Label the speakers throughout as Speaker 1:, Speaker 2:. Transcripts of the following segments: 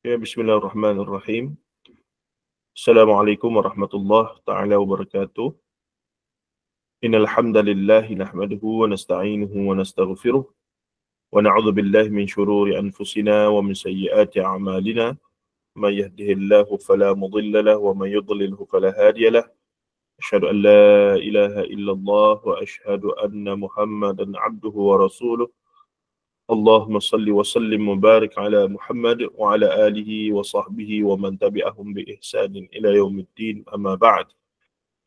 Speaker 1: Ya, bismillahirrahmanirrahim. Assalamualaikum warahmatullahi taala wabarakatuh. Innal hamdalillah nahmaduhu wa nasta'inuhu wa nastaghfiruh wa na'udzu billahi min shururi anfusina wa min sayyiati a'malina. May yahdihillahu fala mudilla lahu wa may yudlilhu fala hadiya lahu. Asyhadu an la ilaha illallah wa asyhadu anna Muhammadan 'abduhu wa rasuluh. Allahumma salli wa sallim mubarak ala Muhammad wa ala alihi wa sahbihi wa man tabi'ahum bi ihsanin ila yaumiddin, amma ba'd.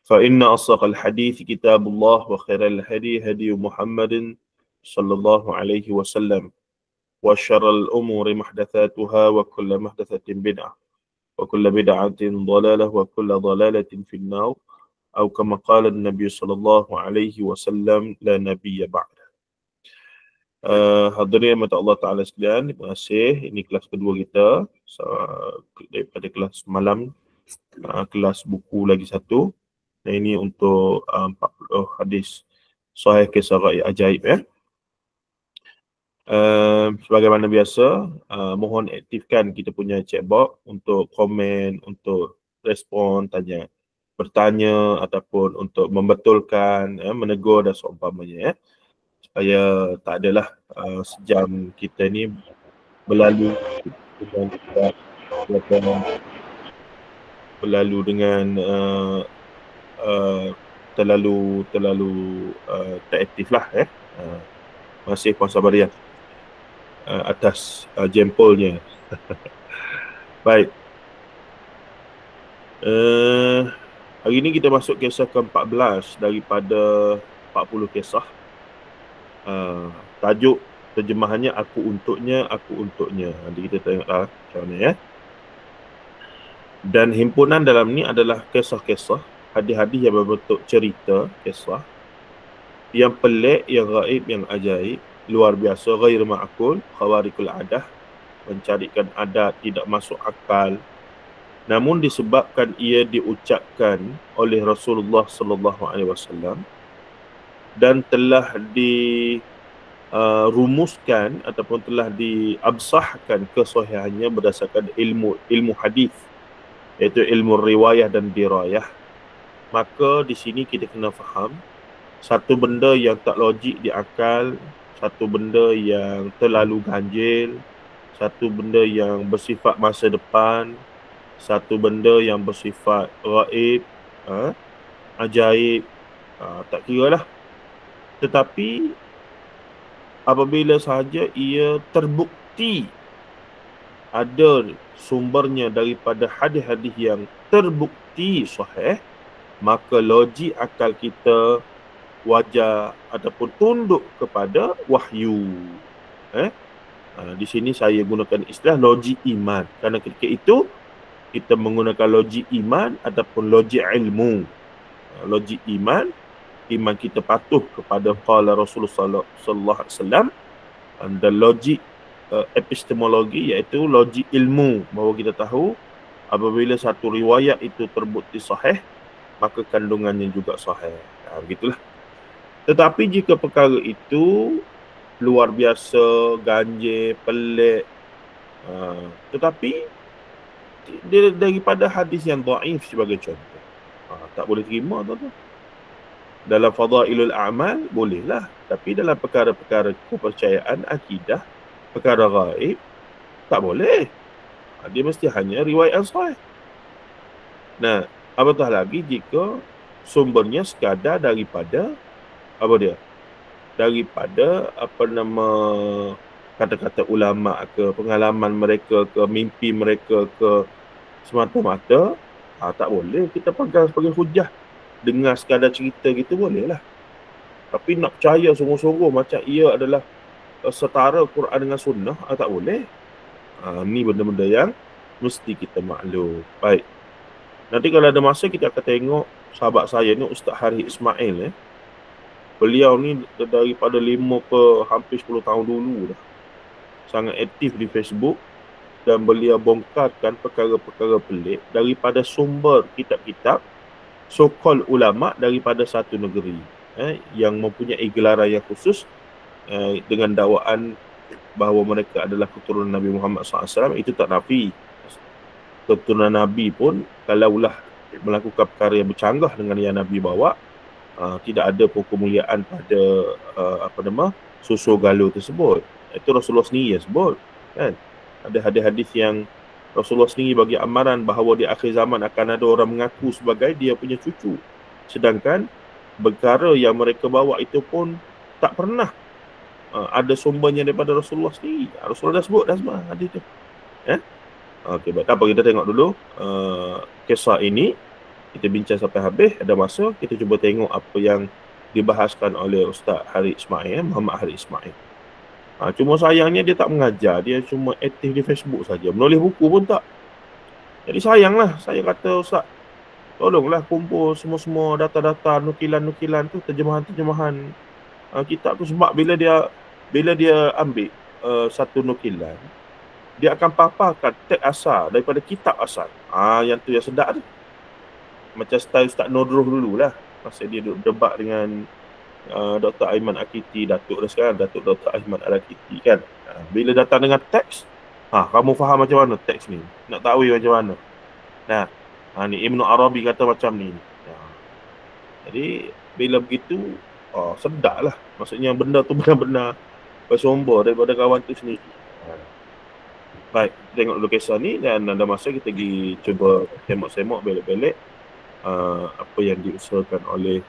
Speaker 1: Fa inna asdaqal hadits kitabullah wa khairal hadi hadi Muhammadin sallallahu alaihi wasallam wa syarral umuri muhdatsatuha wa kullu muhdatsatin bid'ah wa kullu bid'atin dhalalah wa kullu dhalalatin finnar, atau kama qala an-nabiy sallallahu alaihi wasallam, la nabiyya ba'd. Hadirin mata Allah Ta'ala sekalian, terima kasih. Ini kelas kedua kita daripada kelas malam, kelas buku lagi satu. Dan ini untuk 40 hadis sahih kisah rakyat ajaib ya. Sebagaimana biasa, mohon aktifkan kita punya chat box untuk komen, untuk respon, bertanya ataupun untuk membetulkan, menegur dan seumpamanya ya. Supaya tak adalah sejam kita ni berlalu dengan terlalu tak aktif lah ya. Masih Puan Sabariah atas jempolnya. Baik. Hari ini kita masuk kisah ke-14 daripada 40 kisah. Tajuk terjemahannya aku untuknya. Nanti kita tengoklah macam mana ya. Dan himpunan dalam ni adalah kisah-kisah, hadis-hadis yang berbentuk cerita, kisah yang pelik, yang gaib, yang ajaib, luar biasa, ghair ma'qul, khawarikul adah, mencarikan adat, tidak masuk akal. Namun disebabkan ia diucapkan oleh Rasulullah sallallahu alaihi wasallam dan telah dirumuskan ataupun telah diabsahkan kesahihannya berdasarkan ilmu hadis, iaitu ilmu riwayah dan dirayah. Maka di sini kita kena faham satu benda yang tak logik di akal, satu benda yang terlalu ganjil, satu benda yang bersifat masa depan, satu benda yang bersifat gaib, ajaib, tak kira lah. Tetapi apabila sahaja ia terbukti ada sumbernya daripada hadis-hadis yang terbukti sahih, maka logik akal kita wajar ataupun tunduk kepada wahyu. Di sini saya gunakan istilah logik iman, kerana ketika itu kita menggunakan logik iman ataupun logik ilmu. Logik iman kita patuh kepada qala Rasulullah sallallahu alaihi wasallam, dan logik epistemologi iaitu logik ilmu, bahawa kita tahu apabila satu riwayat itu terbukti sahih, maka kandungannya juga sahih. Begitulah. Tetapi jika perkara itu luar biasa, ganjil, pelik, tetapi daripada hadis yang dhaif sebagai contoh, tak boleh terima tuan-tuan. Dalam fadailul a'mal bolehlah, tapi dalam perkara-perkara kepercayaan, akidah, perkara gaib, tak boleh. Dia mesti hanya riwayat sahih. Nah, apatah lagi jika sumbernya sekadar daripada daripada kata-kata ulama ke, pengalaman mereka ke, mimpi mereka ke, semata-mata tak boleh kita pegang sebagai hujah. Dengar sekadar cerita gitu boleh lah, tapi nak percaya sungguh-sungguh macam ia adalah setara Quran dengan sunnah, tak boleh. Ni benda-benda yang mesti kita maklum. Baik, nanti kalau ada masa kita akan tengok sahabat saya ni, Ustaz Harith Ismail. Beliau ni daripada 5 ke hampir 10 tahun dulu dah sangat aktif di Facebook, dan beliau bongkarkan perkara-perkara pelik daripada sumber kitab-kitab so-called ulama daripada satu negeri yang mempunyai gelaran yang khusus dengan dakwaan bahawa mereka adalah keturunan Nabi Muhammad SAW. Itu tak nafi keturunan Nabi pun kalaulah melakukan perkara yang bercanggah dengan yang Nabi bawa, tidak ada pun kemuliaan pada susu galuh tersebut. Itu Rasulullah sendiri yang sebut, kan? Ada hadis-hadis yang Rasulullah sendiri bagi amaran bahawa di akhir zaman akan ada orang mengaku sebagai dia punya cucu, sedangkan perkara yang mereka bawa itu pun tak pernah ada sumbernya daripada Rasulullah sendiri. Rasulullah dah sebut dah semua hadis tu. Okey, baik. Apa kita tengok dulu kisah ini. Kita bincang sampai habis. Ada masa kita cuba tengok apa yang dibahaskan oleh Ustaz Harith Ismail, Muhammad Harith Ismail. Cuma sayangnya dia tak mengajar, dia cuma aktif di Facebook saja. Menulis buku pun tak. Jadi sayanglah, saya kata Ustaz, tolonglah kumpul semua-semua data-data, nukilan-nukilan tu, terjemahan-terjemahan kitab tu, sebab bila dia ambil satu nukilan, dia akan paparkan teks asal daripada kitab asal. Yang tu yang sedap tu. Macam style Ustaz Nodruh dululah, masa dia duduk debat dengan Dr. Aiman Akiti, Datuk dah sekarang, Datuk Dr. Aiman Al-Akiti, kan. Bila datang dengan teks, kamu faham macam mana teks ni, nak tahu macam mana. Ni Ibn Arabi kata macam ni. Jadi bila begitu, sedap lah. Maksudnya benda tu benar-benar bersumber daripada kawan tu sendiri. Baik, tengok dulu kisah ni, dan ada masa kita pergi cuba semak-semak belek-belek apa yang diusahakan oleh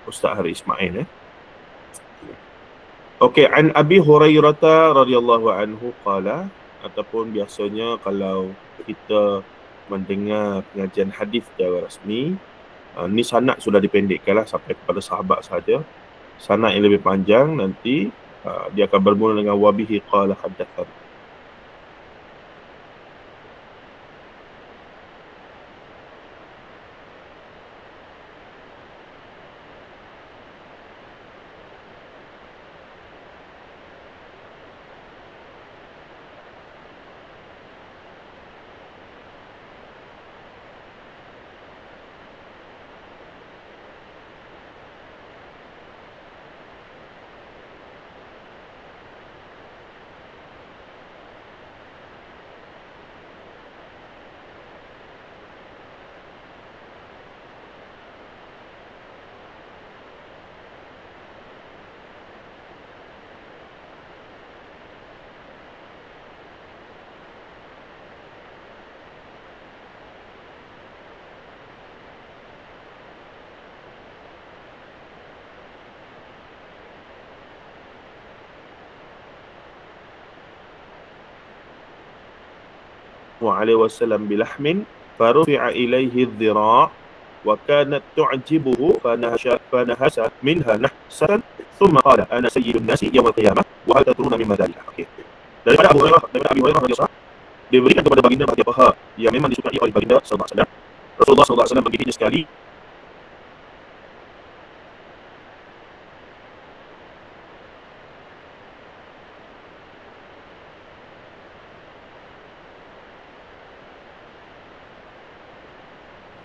Speaker 1: Ustaz Harith Ismail. Okey, an Abi Hurairah radhiyallahu anhu qala, ataupun biasanya kalau kita mendengar pengajian hadis secara rasmi, ni sanad sudah dipendekkanlah sampai kepada sahabat saja. Sanad yang lebih panjang nanti dia akan bermula dengan wabihi qala haddatsana. عليه وسلم بلحم فرفع إليه الذراع وكانت تعجبه فنهس منها نحسا ثم قال أنا سيد الناس يوم القيامة وهل تدرون مما ذلك. Daripada Abi Hurairah radhiyallahu anhu, diberikan kepada baginda bahagian paha yang memang disukai oleh baginda sallallahu alaihi wasallam. Rasulullah sallallahu alaihi wasallam menggigitnya sekali.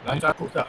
Speaker 2: Lain takut tak?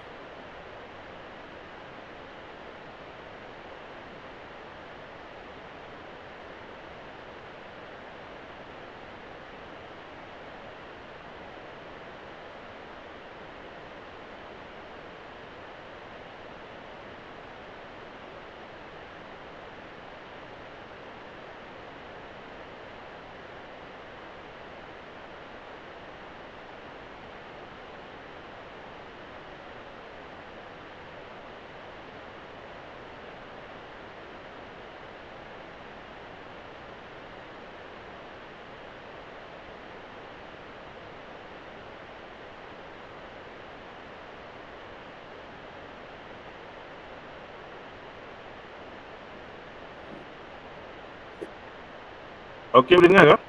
Speaker 2: Okey, dengar tak?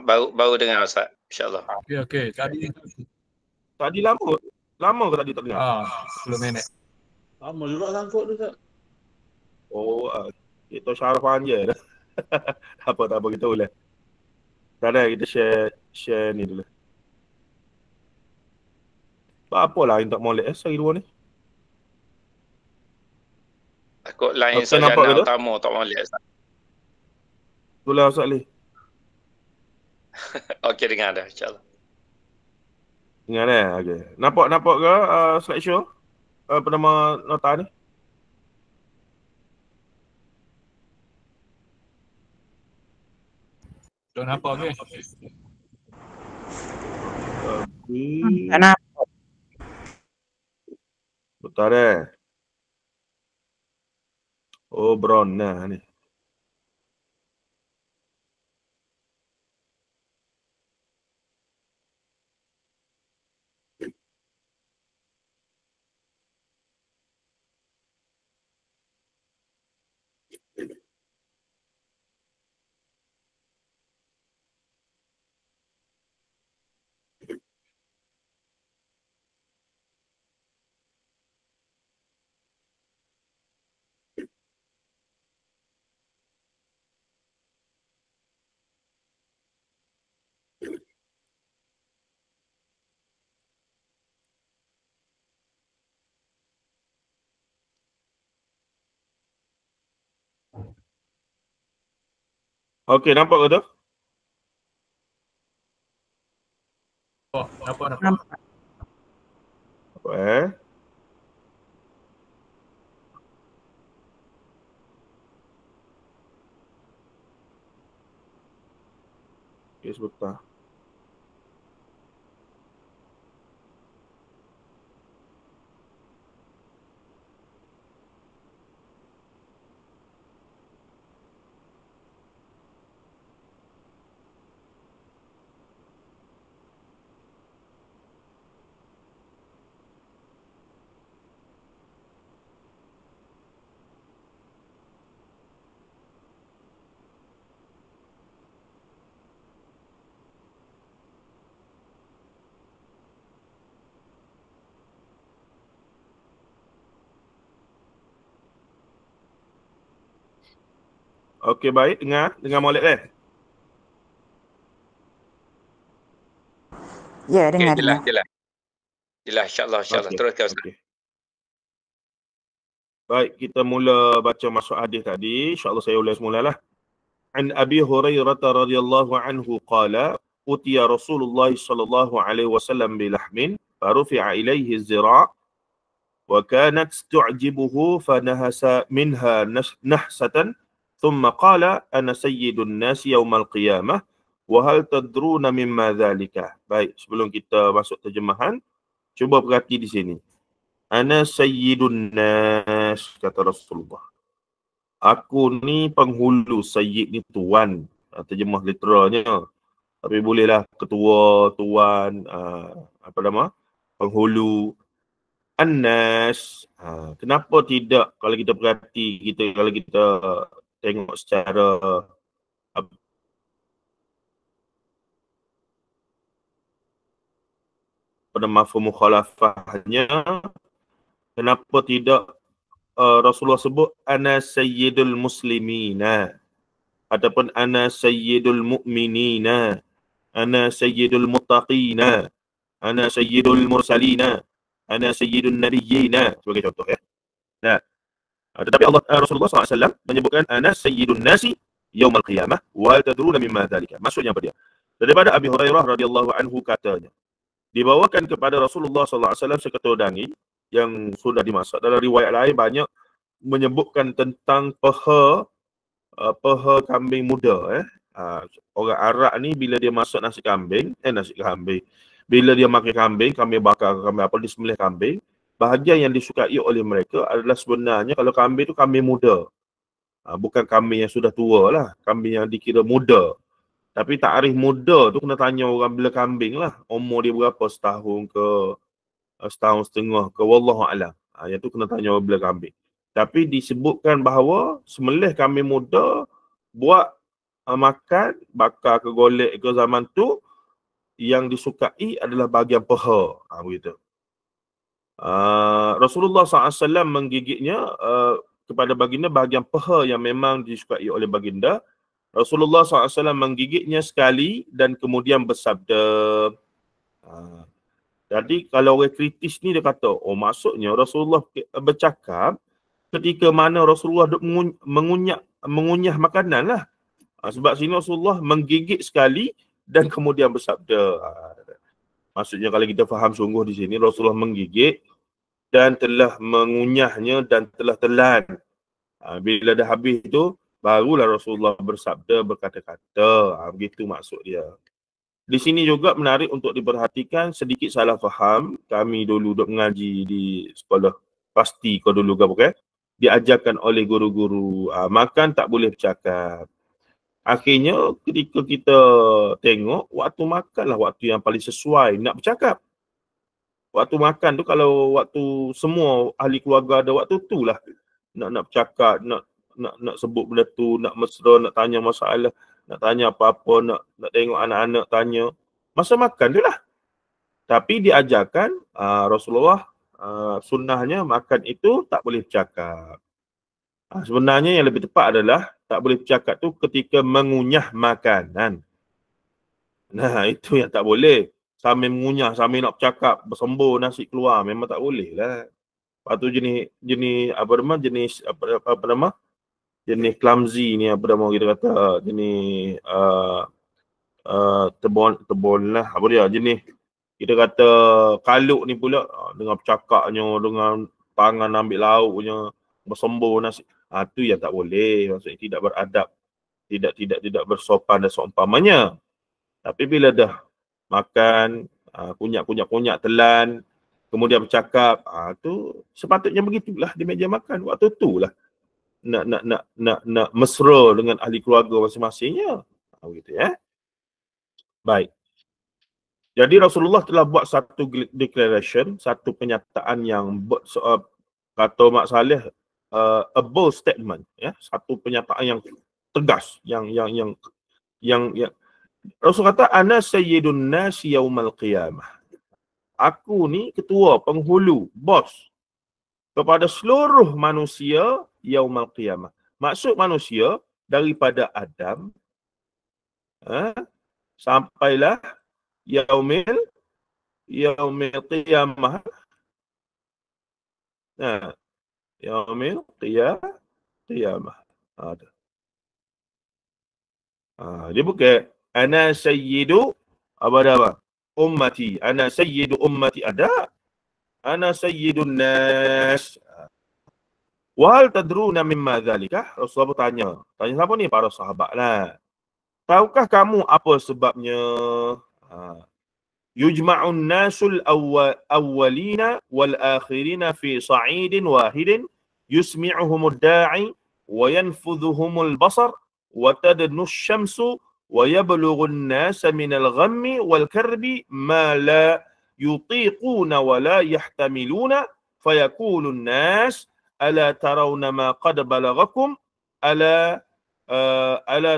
Speaker 3: Baru dengar Ustaz, insya-Allah.
Speaker 2: Okey.
Speaker 1: Tadi lama ke tadi tak dengar?
Speaker 2: 10 minit.
Speaker 4: Lama juga sangkut tu tak?
Speaker 1: Kita syaraf panjang dah. Tak apa kita boleh. Kadang kita share ni dulu. Apalah yang tak molek sehari dua ni?
Speaker 3: Takut lain sarjana utama tak boleh Ustaz.
Speaker 1: Itulah Ustaz Ali.
Speaker 3: Okey, dengar dah insya-Allah.
Speaker 1: Ingat okey. Nampak ke slideshow? Apa nama nota ni?
Speaker 2: Tak nampak ke?
Speaker 5: Tak nampak.
Speaker 1: Betul Oh, brown nah ni. Okey, nampak ke tu?
Speaker 2: Oh, nampak.
Speaker 5: Nampak.
Speaker 1: Apa Okey, sebentar. Okey, baik. Dengar molek dah.
Speaker 5: Ya,
Speaker 3: Okey,
Speaker 5: dengar.
Speaker 3: jelas. Jelas insya-Allah.
Speaker 1: Okey,
Speaker 3: Teruskan Ustaz.
Speaker 1: okey. Baik, kita mula baca masuk hadis tadi. InsyaAllah saya ulang semulalah. An Abi Hurairah radhiyallahu anhu qala utiya Rasulullah sallallahu alaihi wasallam bilahmin farufi'a ilaihi az-zira' wa kanat tu'jibuhu fanahasa minha nahsatan thumma qala ana sayyidun nasi yawmal qiyamah wa hal tadruna mimma dhalika. Baik, sebelum kita masuk terjemahan, cuba perhati di sini. Ana sayyidun nas, kata Rasulullah. Aku ni penghulu, sayyid ni tuan. Terjemah literalnya. Tapi bolehlah ketua, tuan, apa nama? Penghulu. An-nas. Kenapa tidak kalau kita perhati, kalau kita tengok secara apa nama mafhum mukhalafahnya, kenapa tidak Rasulullah sebut ana sayyidul muslimina ataupun ana sayyidul mu'minina, ana sayyidul muttaqina, ana sayyidul mursalina, ana sayyidul nabiyyina sebagai contoh ya. Nah, tetapi Rasulullah SAW menyebutkan ana sayyidun nasi yaumal qiyamah wa tadruna mimma dzalika. Maksudnya apa dia? Daripada Abi Hurairah radhiyallahu anhu katanya, dibawakan kepada Rasulullah SAW seketul daging yang sudah dimasak. Dalam riwayat lain banyak menyebutkan tentang peha kambing muda. Orang Arab ni bila dia masak nasi kambing, bila dia makan kambing bakar, kambing apa, disembelih kambing, bahagian yang disukai oleh mereka adalah sebenarnya kalau kambing tu kambing muda. Bukan kambing yang sudah tua lah, kambing yang dikira muda. Tapi takrif muda tu kena tanya orang bila kambing lah. Umur dia berapa, setahun ke setahun setengah ke, wallahu alam. Yang tu kena tanya orang bila kambing. Tapi disebutkan bahawa sembelih kambing muda, buat makan, bakar ke golek ke zaman tu, yang disukai adalah bahagian peha. Begitu. Rasulullah SAW menggigitnya kepada baginda bahagian peha yang memang disukai oleh baginda. Rasulullah SAW menggigitnya sekali dan kemudian bersabda. Jadi kalau orang kritis ni dia kata, oh maksudnya Rasulullah bercakap ketika mana Rasulullah mengunyah makanan lah. Sebab sini Rasulullah menggigit sekali dan kemudian bersabda. Maksudnya kalau kita faham sungguh di sini, Rasulullah menggigit dan telah mengunyahnya dan telah telan. Bila dah habis itu, barulah Rasulullah bersabda, berkata-kata. Begitu maksud dia. Di sini juga menarik untuk diperhatikan sedikit salah faham. Kami dulu duk mengaji di sekolah pasti kau dulu ke bukan? Diajarkan oleh guru-guru, makan tak boleh bercakap. Akhirnya ketika kita tengok, waktu makanlah waktu yang paling sesuai nak bercakap. Waktu makan tu kalau waktu semua ahli keluarga ada waktu tu lah nak bercakap, nak sebut benda tu, nak mesra, nak tanya masalah, nak tanya apa-apa, nak tengok anak-anak tanya. Masa makan tu lah. Tapi diajarkan Rasulullah sunnahnya makan itu tak boleh bercakap. Sebenarnya yang lebih tepat adalah tak boleh bercakap tu ketika mengunyah makanan. Nah, itu yang tak boleh. Sambil mengunyah, sambil nak bercakap, bersembur nasi keluar, memang tak boleh lah. Lepas tu jenis clumsy ni, apa nama kita kata, jenis tebon lah, apa dia, jenis kita kata kaluk ni pula, dengan bercakapnya, dengan tangan ambil lauknya, bersembur nasi. Tu yang tak boleh, maksudnya tidak beradab, tidak bersopan dan seumpamanya. Tapi bila dah makan, kunyak telan, kemudian bercakap, tu sepatutnya begitulah di meja makan. Waktu tu lah nak mesra dengan ahli keluarga masing-masingnya. Begitu ya. Baik. Jadi Rasulullah telah buat satu declaration, satu penyataan yang kata Mak Saleh, a bold statement, ya, satu penyataan yang tegas, yang Rasul kata, ana sayyidun nasi yaumal qiyamah. Aku ni ketua, penghulu, bos kepada seluruh manusia yaumal qiyamah. Maksud manusia daripada Adam sampailah yaumil qiyamah. Yaumil qiyamah. Dia bukan ana sayyidu apa ummati, ana sayyidu ummati, ada ana sayyidun nas. Wal tadruna mimma dzalikah? Rasulullah tanya siapa ni? Para sahabat lah. Tahukah kamu apa sebabnya? Yujma'un nasul awwalina wal akhirina fi sa'idin wahidin yusmi'uhumud da'i wa yanfudhuhumul basar wa tadnu syamsu wa yablughu an-nasa minal ghammi wal karbi ma la yutiquna wa la yahtamiluna fayaqulu an-nas ala tarawna ma qad balaghakum ala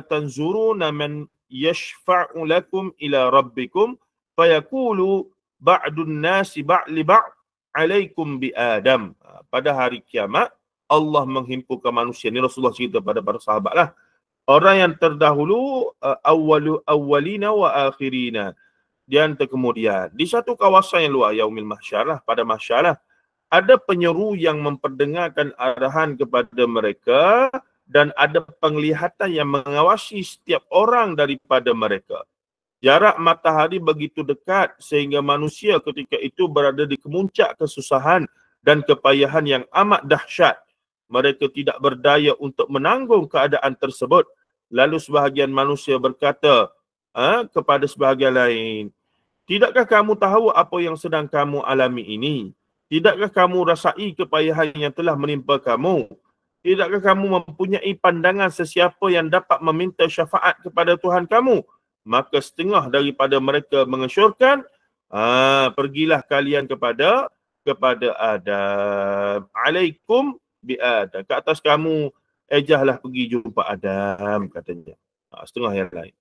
Speaker 1: tanzuruna man yashfa'u lakum ila rabbikum fayaqulu ba'dun nasi li ba'd alaikum bi Adam. Pada hari kiamat Allah menghimpunkan manusia. Ini Rasulullah cerita pada para sahabat lah. Orang yang terdahulu, awwalina wa akhirina, dan kemudian di satu kawasan yang luar, yaumil mahsyar lah, pada mahsyar lah, ada penyeru yang memperdengarkan arahan kepada mereka dan ada penglihatan yang mengawasi setiap orang daripada mereka. Jarak matahari begitu dekat sehingga manusia ketika itu berada di kemuncak kesusahan dan kepayahan yang amat dahsyat. Mereka tidak berdaya untuk menanggung keadaan tersebut. Lalu sebahagian manusia berkata kepada sebahagian lain, tidakkah kamu tahu apa yang sedang kamu alami ini? Tidakkah kamu rasai kepayahan yang telah menimpa kamu? Tidakkah kamu mempunyai pandangan sesiapa yang dapat meminta syafaat kepada Tuhan kamu? Maka setengah daripada mereka mengesyorkan, pergilah kalian kepada Adam. Alaikum bi Adam. Ke atas kamu, ejahlah pergi jumpa Adam, katanya. Setengah yang lain.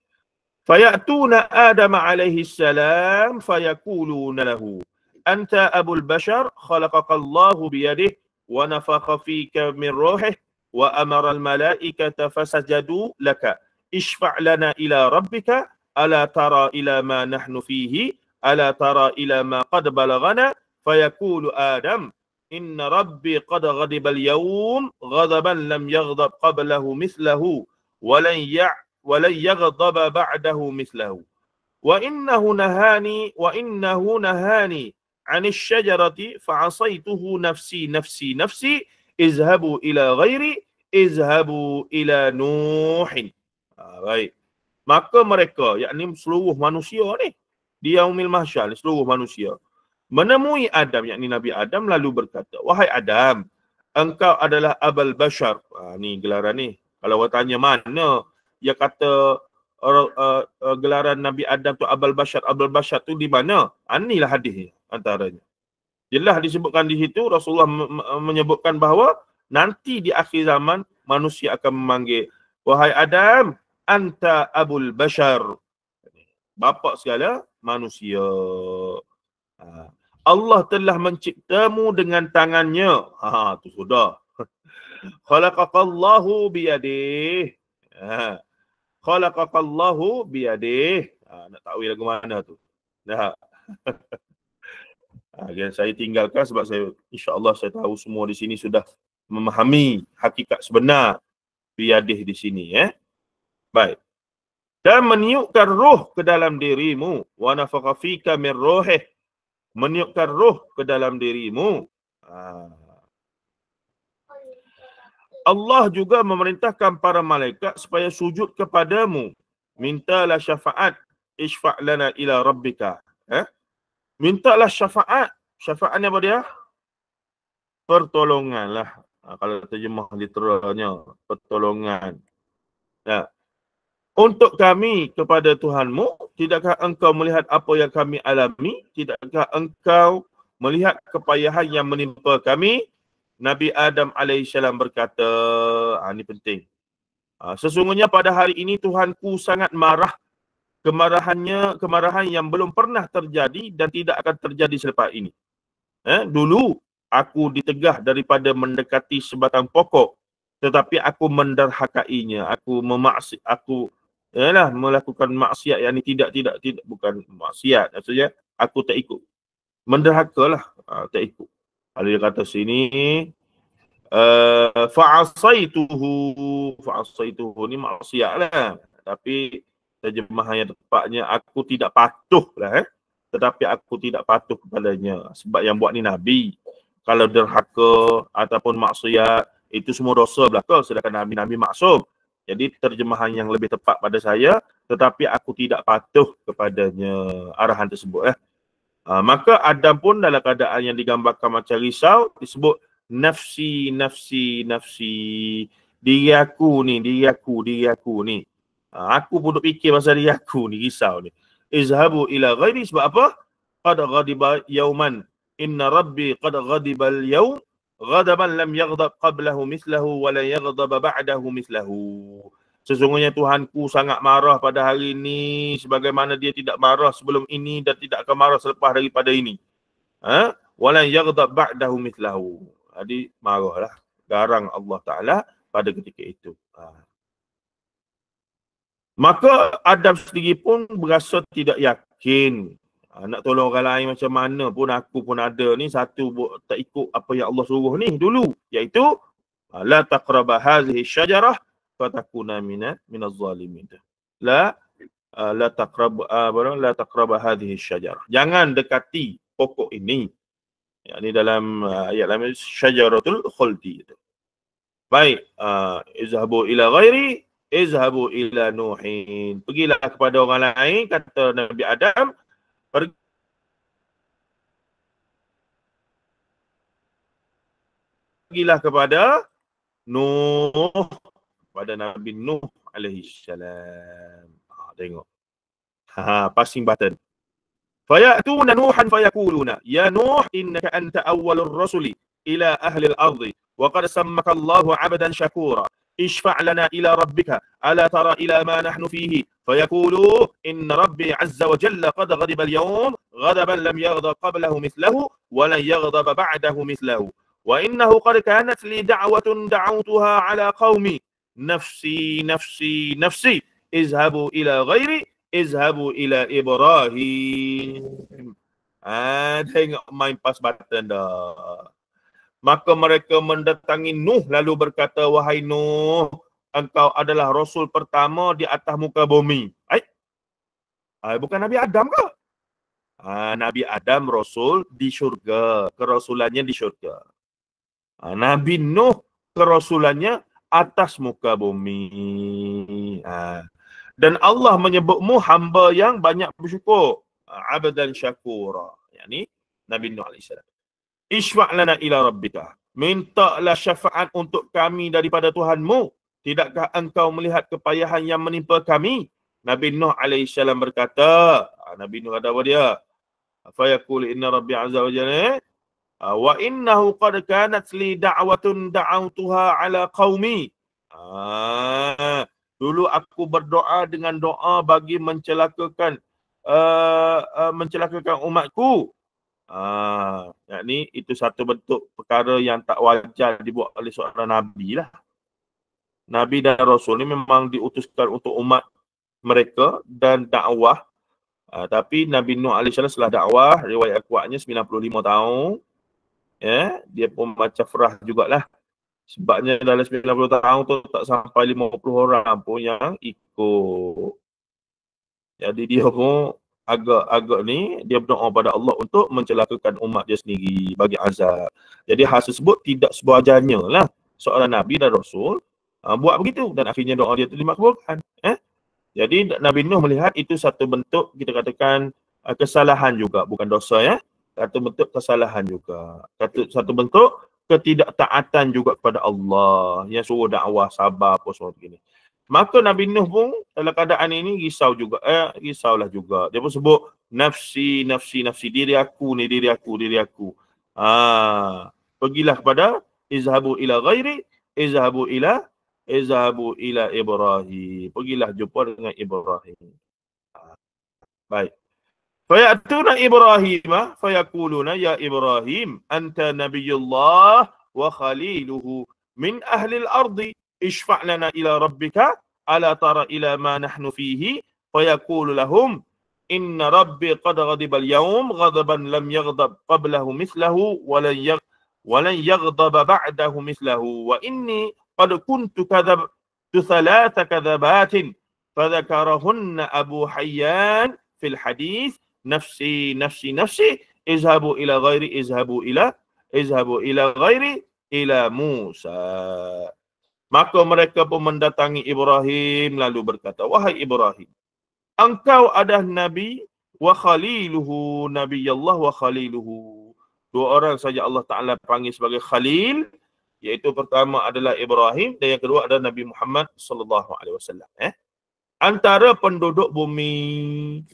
Speaker 1: Fayatuna Adam alaihi salam fayaquluna lahu anta abul bashar khalaqakallahu biyadihi wa nafakha fika min ruhihi wa amara al malaikata fasajadu laka ishfa' lana ila rabbika ala tara ila ma nahnu fihi ala tara ila ma qad balaghana fayaqulu Adam inna rabbi qad ghadiba al-yawm ghadaban lam yaghdab qablahu mithlahu wa lan yaghdaba ba'dahu mithlahu wa innahu nahani 'anis syajarati fa'asaituhu nafsi izhabu ila nuhin. Baik. Maka mereka, yakni seluruh manusia ni, di yaumil mahsyar ni, seluruh manusia menemui Adam, yakni Nabi Adam, lalu berkata, wahai Adam, engkau adalah abal bashar. Ni gelaran ni. Kalau orang tanya mana, dia kata gelaran Nabi Adam tu abal bashar tu di mana? Inilah hadis ni antaranya. Jelas disebutkan di situ, Rasulullah menyebutkan bahawa nanti di akhir zaman manusia akan memanggil, wahai Adam, anta abul bashar. Bapa segala manusia. Allah telah menciptamu dengan tangannya. Tu sudah. Khalaqakallahu biyadih. Khalaqakallahu biyadih. Nak tahu lagu mana tu? Dah. Dan saya tinggalkan sebab saya, insya-Allah saya tahu semua di sini sudah memahami hakikat sebenar biyadih di sini. Baik. Dan meniupkan roh ke dalam dirimu. Wa nafakha fika min ruhih. Meniupkan roh ke dalam dirimu. Allah juga memerintahkan para malaikat supaya sujud kepadamu. Mintalah syafaat. Ishfa' lana ila rabbika. Mintalah syafaat. Syafaat ni apa dia? Pertolongan lah. Kalau terjemah literalnya, pertolongan. Untuk kami kepada Tuhanmu, tidakkah engkau melihat apa yang kami alami? Tidakkah engkau melihat kepayahan yang menimpa kami? Nabi Adam AS berkata, ini penting. Sesungguhnya pada hari ini Tuhanku sangat marah. Kemarahan yang belum pernah terjadi dan tidak akan terjadi selepas ini. Dulu aku ditegah daripada mendekati sebatang pokok, tetapi aku menderhakainya. Aku melakukan maksiat yang tidak bukan maksiat, maksudnya aku tak ikut. Menderhakalah, tak ikut. Kalau dia kata sini fa'asaituhu ni maksiat lah. Tapi terjemahan yang tepatnya aku tidak patuh lah. Tetapi aku tidak patuh kepadanya. Sebab yang buat ni Nabi. Kalau derhaka ataupun maksiat, itu semua dosa belaka. Sedangkan Nabi maksum. Jadi terjemahan yang lebih tepat pada saya, tetapi aku tidak patuh kepadanya. Arahan tersebut. Maka Adam pun dalam keadaan yang digambarkan macam risau, disebut nafsi. Diri aku ni. Aku pun duk fikir pasal diri aku ni, risau ni. Izhabu ila ghairi, sebab apa? Qad ghadiba yawman. Inna rabbi qad ghadiba al-yawm. Ghadaban lam yaghdab qablahu mithlahu wa la yaghdab ba'dahu mithlahu. Sesungguhnya Tuhanku sangat marah pada hari ini sebagaimana dia tidak marah sebelum ini dan tidak akan marah selepas daripada ini. Wa la yaghdab ba'dahu mithlahu. Jadi marahlah, garang Allah Taala pada ketika itu. Maka Adam sendiri pun berasa tidak yakin. Nak tolong orang lain macam mana pun, aku pun ada ni satu tak ikut apa yang Allah suruh ni dulu, iaitu la taqraba hadhihi syajarah fatakuna minaz zalimin. La taqraba hadhihi syajarah. Jangan dekati pokok ini. Ya, ni dalam ayat lain syajaratul khuldi itu. Baik, izhabu ila ghairi, izhabu ila nuhin. Pergilah kepada orang lain, kata Nabi Adam. Pergilah kepada Nuh, kepada Nabi Nuh alaihi salam. Tengok. Passing button. Fayatuna Nuhan fayakuluna ya Nuh innaka anta awwalur rasuli ila ahli al-ardi wa qad sammaka Allahu 'abdan syakura. اشفع لنا إلى ربك ألا ترى إلى ما نحن فيه فيقولوا إن ربي عز وجل قد غضب اليوم غضبا لم يغضب قبله مثله ولن يغضب بعده مثله وإنه قد كانت لي دعوة دعوتها على قومي نفسي نفسي نفسي اذهبوا إلى غيري اذهبوا إلى إبراهيم. Tengok main pass button dah. Maka mereka mendatangi Nuh lalu berkata, wahai Nuh, engkau adalah Rasul pertama di atas muka bumi. Bukan Nabi Adam ke? Nabi Adam Rasul di syurga. Kerasulannya di syurga. Nabi Nuh kerasulannya atas muka bumi. Dan Allah menyebutmu hamba yang banyak bersyukur. Abdan syakura. Yani Nabi Nuh AS. Ishfa' lana ila rabbika. Mintalah syafaat untuk kami daripada Tuhanmu. Tidakkah engkau melihat kepayahan yang menimpa kami? Nabi Nuh AS berkata, Nabi Nuh kata apa dia? Fayaqul inna rabbi azza wa jalla wa innahu qad kanat li da'watun da'awtuha ala qaumi. Dulu aku berdoa dengan doa bagi mencelakakan umatku. Yakni itu satu bentuk perkara yang tak wajar dibuat oleh seorang nabi lah. Nabi dan Rasul ni memang diutuskan untuk umat mereka dan dakwah. Tapi Nabi Nuh AS setelah dakwah, riwayat kuatnya 95 tahun. Dia pun macam frah jugalah. Sebabnya dalam 90 tahun tu tak sampai 50 orang pun yang ikut. Jadi dia pun agak ni, dia berdoa pada Allah untuk mencelakakan umat dia sendiri, bagi azab. Jadi hal tersebut tidak sewajarnya lah seorang Nabi dan Rasul buat begitu. Dan akhirnya doa dia tu dimakbulkan. Jadi Nabi Nuh melihat itu satu bentuk, kita katakan kesalahan juga, bukan dosa ya. Satu bentuk kesalahan juga. Satu bentuk ketidaktaatan juga kepada Allah yang suruh dakwah, sabar apa semua begini. Maka Nabi Nuh pun dalam keadaan ini risaulah juga. Dia pun sebut nafsi, diri aku ni, diri aku. Pergilah kepada izhabu ila ghairi, izhabu ila Ibrahim. Pergilah jumpa dengan Ibrahim. Baik. Fayatuna Ibrahim fayaquluna ya Ibrahim anta nabiyullah wa khaliluhu min ahli al-ardi ishfa' lana ila rabbika ala tara ila ma nahnu fihi fayaqulu lahum inna rabbi qad ghadiba al-yawm ghadaban lam yaghdab qablahu mithlahu wa lan yaghdab ba'dahu mithlahu wa inni qad kuntu kadhabtu thalatha kadhabatin fadhakarahunna Abu Hayyan fil hadith nafsi izhabu ila ghairi ila Musa. Maka mereka pun mendatangi Ibrahim lalu berkata, wahai Ibrahim, engkau adalah nabi wa khaliluhu, nabi Allah wa khaliluhu. Dua orang saja Allah Ta'ala panggil sebagai khalil, iaitu pertama adalah Ibrahim dan yang kedua adalah Nabi Muhammad sallallahu alaihi wasallam. Antara penduduk bumi,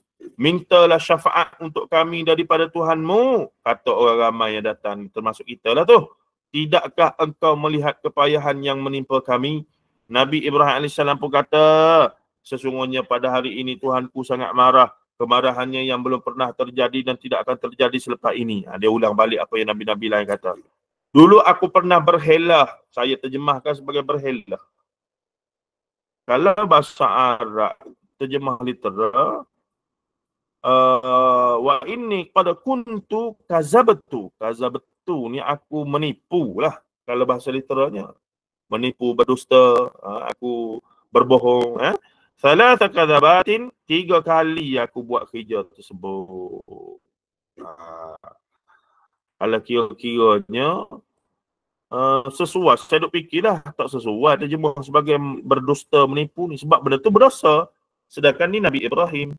Speaker 1: mintalah syafaat untuk kami daripada Tuhanmu, kata orang ramai yang datang, termasuk kita lah tu. Tidakkah engkau melihat kepayahan yang menimpa kami? Nabi Ibrahim AS pun kata, sesungguhnya pada hari ini Tuhanku sangat marah, kemarahannya yang belum pernah terjadi dan tidak akan terjadi selepas ini. Dia ulang balik apa yang Nabi-Nabi lain kata. Dulu aku pernah berhelah, saya terjemahkan sebagai berhelah. Kalau bahasa Arab, terjemah literal, wa inni qad kuntu kazabtu ni aku menipu lah kalau bahasa literalnya, menipu, berdusta, aku berbohong. Thalatha kadzabatin, 3 kali aku buat kerja tersebut. Kalau kira-kiranya sesuai, saya duk fikirlah tak sesuai terjemah sebagai berdusta, menipu ni, sebab benda tu berdosa. Sedangkan ni Nabi Ibrahim,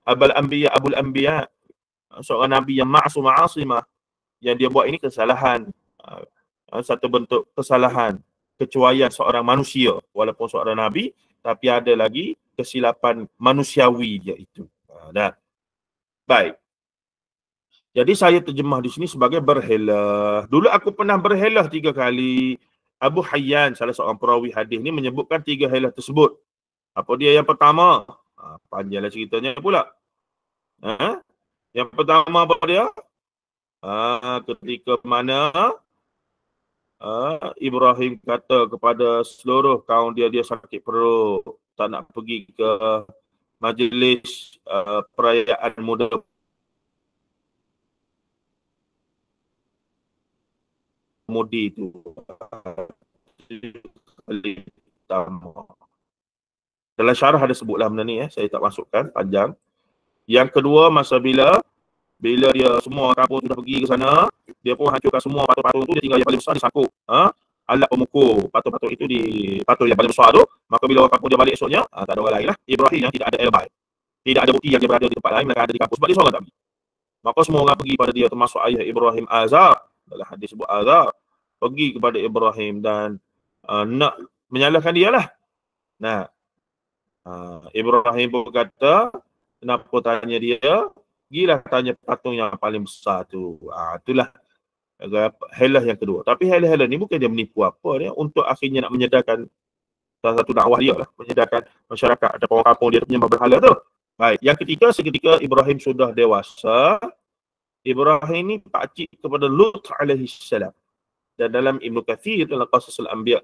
Speaker 1: Abul Anbiya, seorang Nabi yang ma'asum ma'asimah, yang dia buat ini kesalahan, satu bentuk kesalahan, kecuaian seorang manusia, walaupun seorang Nabi, tapi ada lagi kesilapan manusiawi dia itu. Dah. Baik. Jadi saya terjemah di sini sebagai berhelah. Dulu aku pernah berhelah 3 kali. Abu Hayyan, salah seorang perawi hadis ni, menyebutkan 3 helah tersebut. Apa dia yang pertama? Panjanglah ceritanya pula. Yang pertama apa dia? Ketika mana Ibrahim kata kepada seluruh kaum dia sakit perut, tak nak pergi ke majlis perayaan muda mudi itu. Dalam syarah ada sebutlah benda ni, saya tak masukkan, panjang. Yang kedua, masa bila dia semua kampung sudah pergi ke sana, dia pun hancurkan semua patung-patung tu, dia tinggal yang paling besar disangkut. Alat pemukul patung-patung itu di patung yang paling besar tu. Maka bila orang kampung dia balik esoknya, tak ada orang lain lah. Ibrahim yang tidak ada alibi. Tidak ada bukti yang dia berada di tempat lain, mereka ada di kampung. Sebab dia seorang tak pergi. Maka semua orang pergi pada dia, termasuk ayah Ibrahim Azar. Dalam hadis sebut Azar. Pergi kepada Ibrahim dan nak menyalahkan dia lah. Nah, Ibrahim pun kata, kenapa tanya dia? Pergilah tanya patung yang paling besar tu. Itulah helah yang kedua. Tapi helah ni bukan dia menipu apa dia, untuk akhirnya nak menyedarkan salah satu dakwah dia lah, menyedarkan masyarakat atau orang kampung dia penyembah berhala tu. Baik, yang ketiga, seketika Ibrahim sudah dewasa, Ibrahim ni pakcik kepada Lut alaihi salam. Dan dalam Ibnu Katsir, dalam Qasasul Anbiya,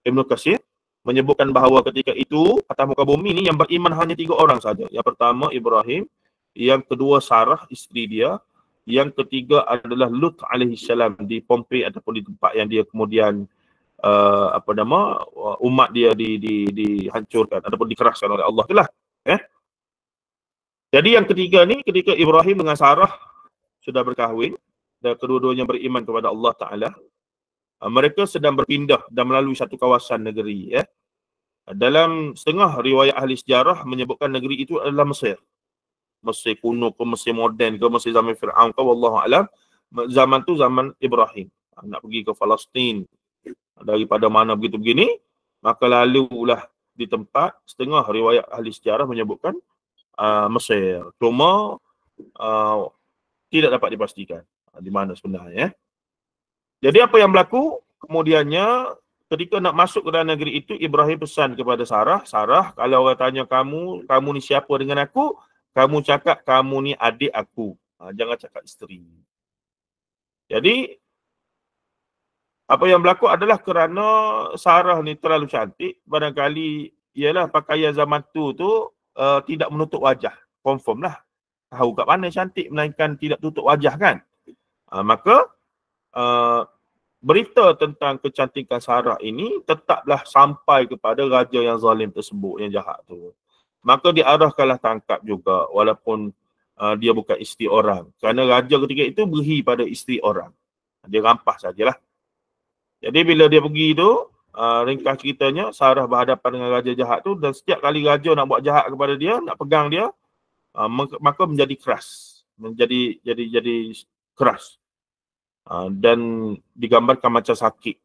Speaker 1: Ibnu Katsir menyebutkan bahawa ketika itu atas muka bumi ni yang beriman hanya 3 orang saja. Yang pertama Ibrahim, yang kedua Sarah isteri dia, yang ketiga adalah Lut alaihi salam di Pompei ataupun di tempat yang dia kemudian umat dia dihancurkan ataupun dikeraskan oleh Allah itulah. Jadi yang ketiga ni, ketika Ibrahim dengan Sarah sudah berkahwin dan kedua-duanya beriman kepada Allah Ta'ala, mereka sedang berpindah dan melalui satu kawasan negeri. Dalam setengah riwayat ahli sejarah menyebutkan negeri itu adalah Mesir. Mesir kuno ke Mesir moden ke Mesir zaman Fir'aun ke, wallahu alam. Zaman tu zaman Ibrahim. Nak pergi ke Palestin, daripada mana begitu begini, maka lalulah di tempat setengah riwayat ahli sejarah menyebutkan Mesir. Cuma tidak dapat dipastikan di mana sebenarnya. Jadi apa yang berlaku? Kemudiannya ketika nak masuk ke dalam negeri itu, Ibrahim pesan kepada Sarah, Sarah, kalau orang tanya kamu ni siapa dengan aku, kamu cakap kamu ni adik aku. Jangan cakap isteri. Jadi apa yang berlaku adalah kerana Sarah ni terlalu cantik, barangkali ialah pakaian zaman tu tidak menutup wajah. Confirm lah. Tahu kat mana cantik melainkan tidak tutup wajah kan. Maka berita tentang kecantikan Sarah ini tetaplah sampai kepada raja yang zalim tersebut, yang jahat tu. Maka diarahkanlah tangkap juga walaupun dia bukan isteri orang. Kerana raja ketika itu beri pada isteri orang. Dia rampas sajalah. Jadi bila dia pergi tu, ringkas ceritanya, Sarah berhadapan dengan raja jahat tu, dan setiap kali raja nak buat jahat kepada dia, nak pegang dia, maka menjadi keras. Jadi keras. Dan digambarkan macam sakit.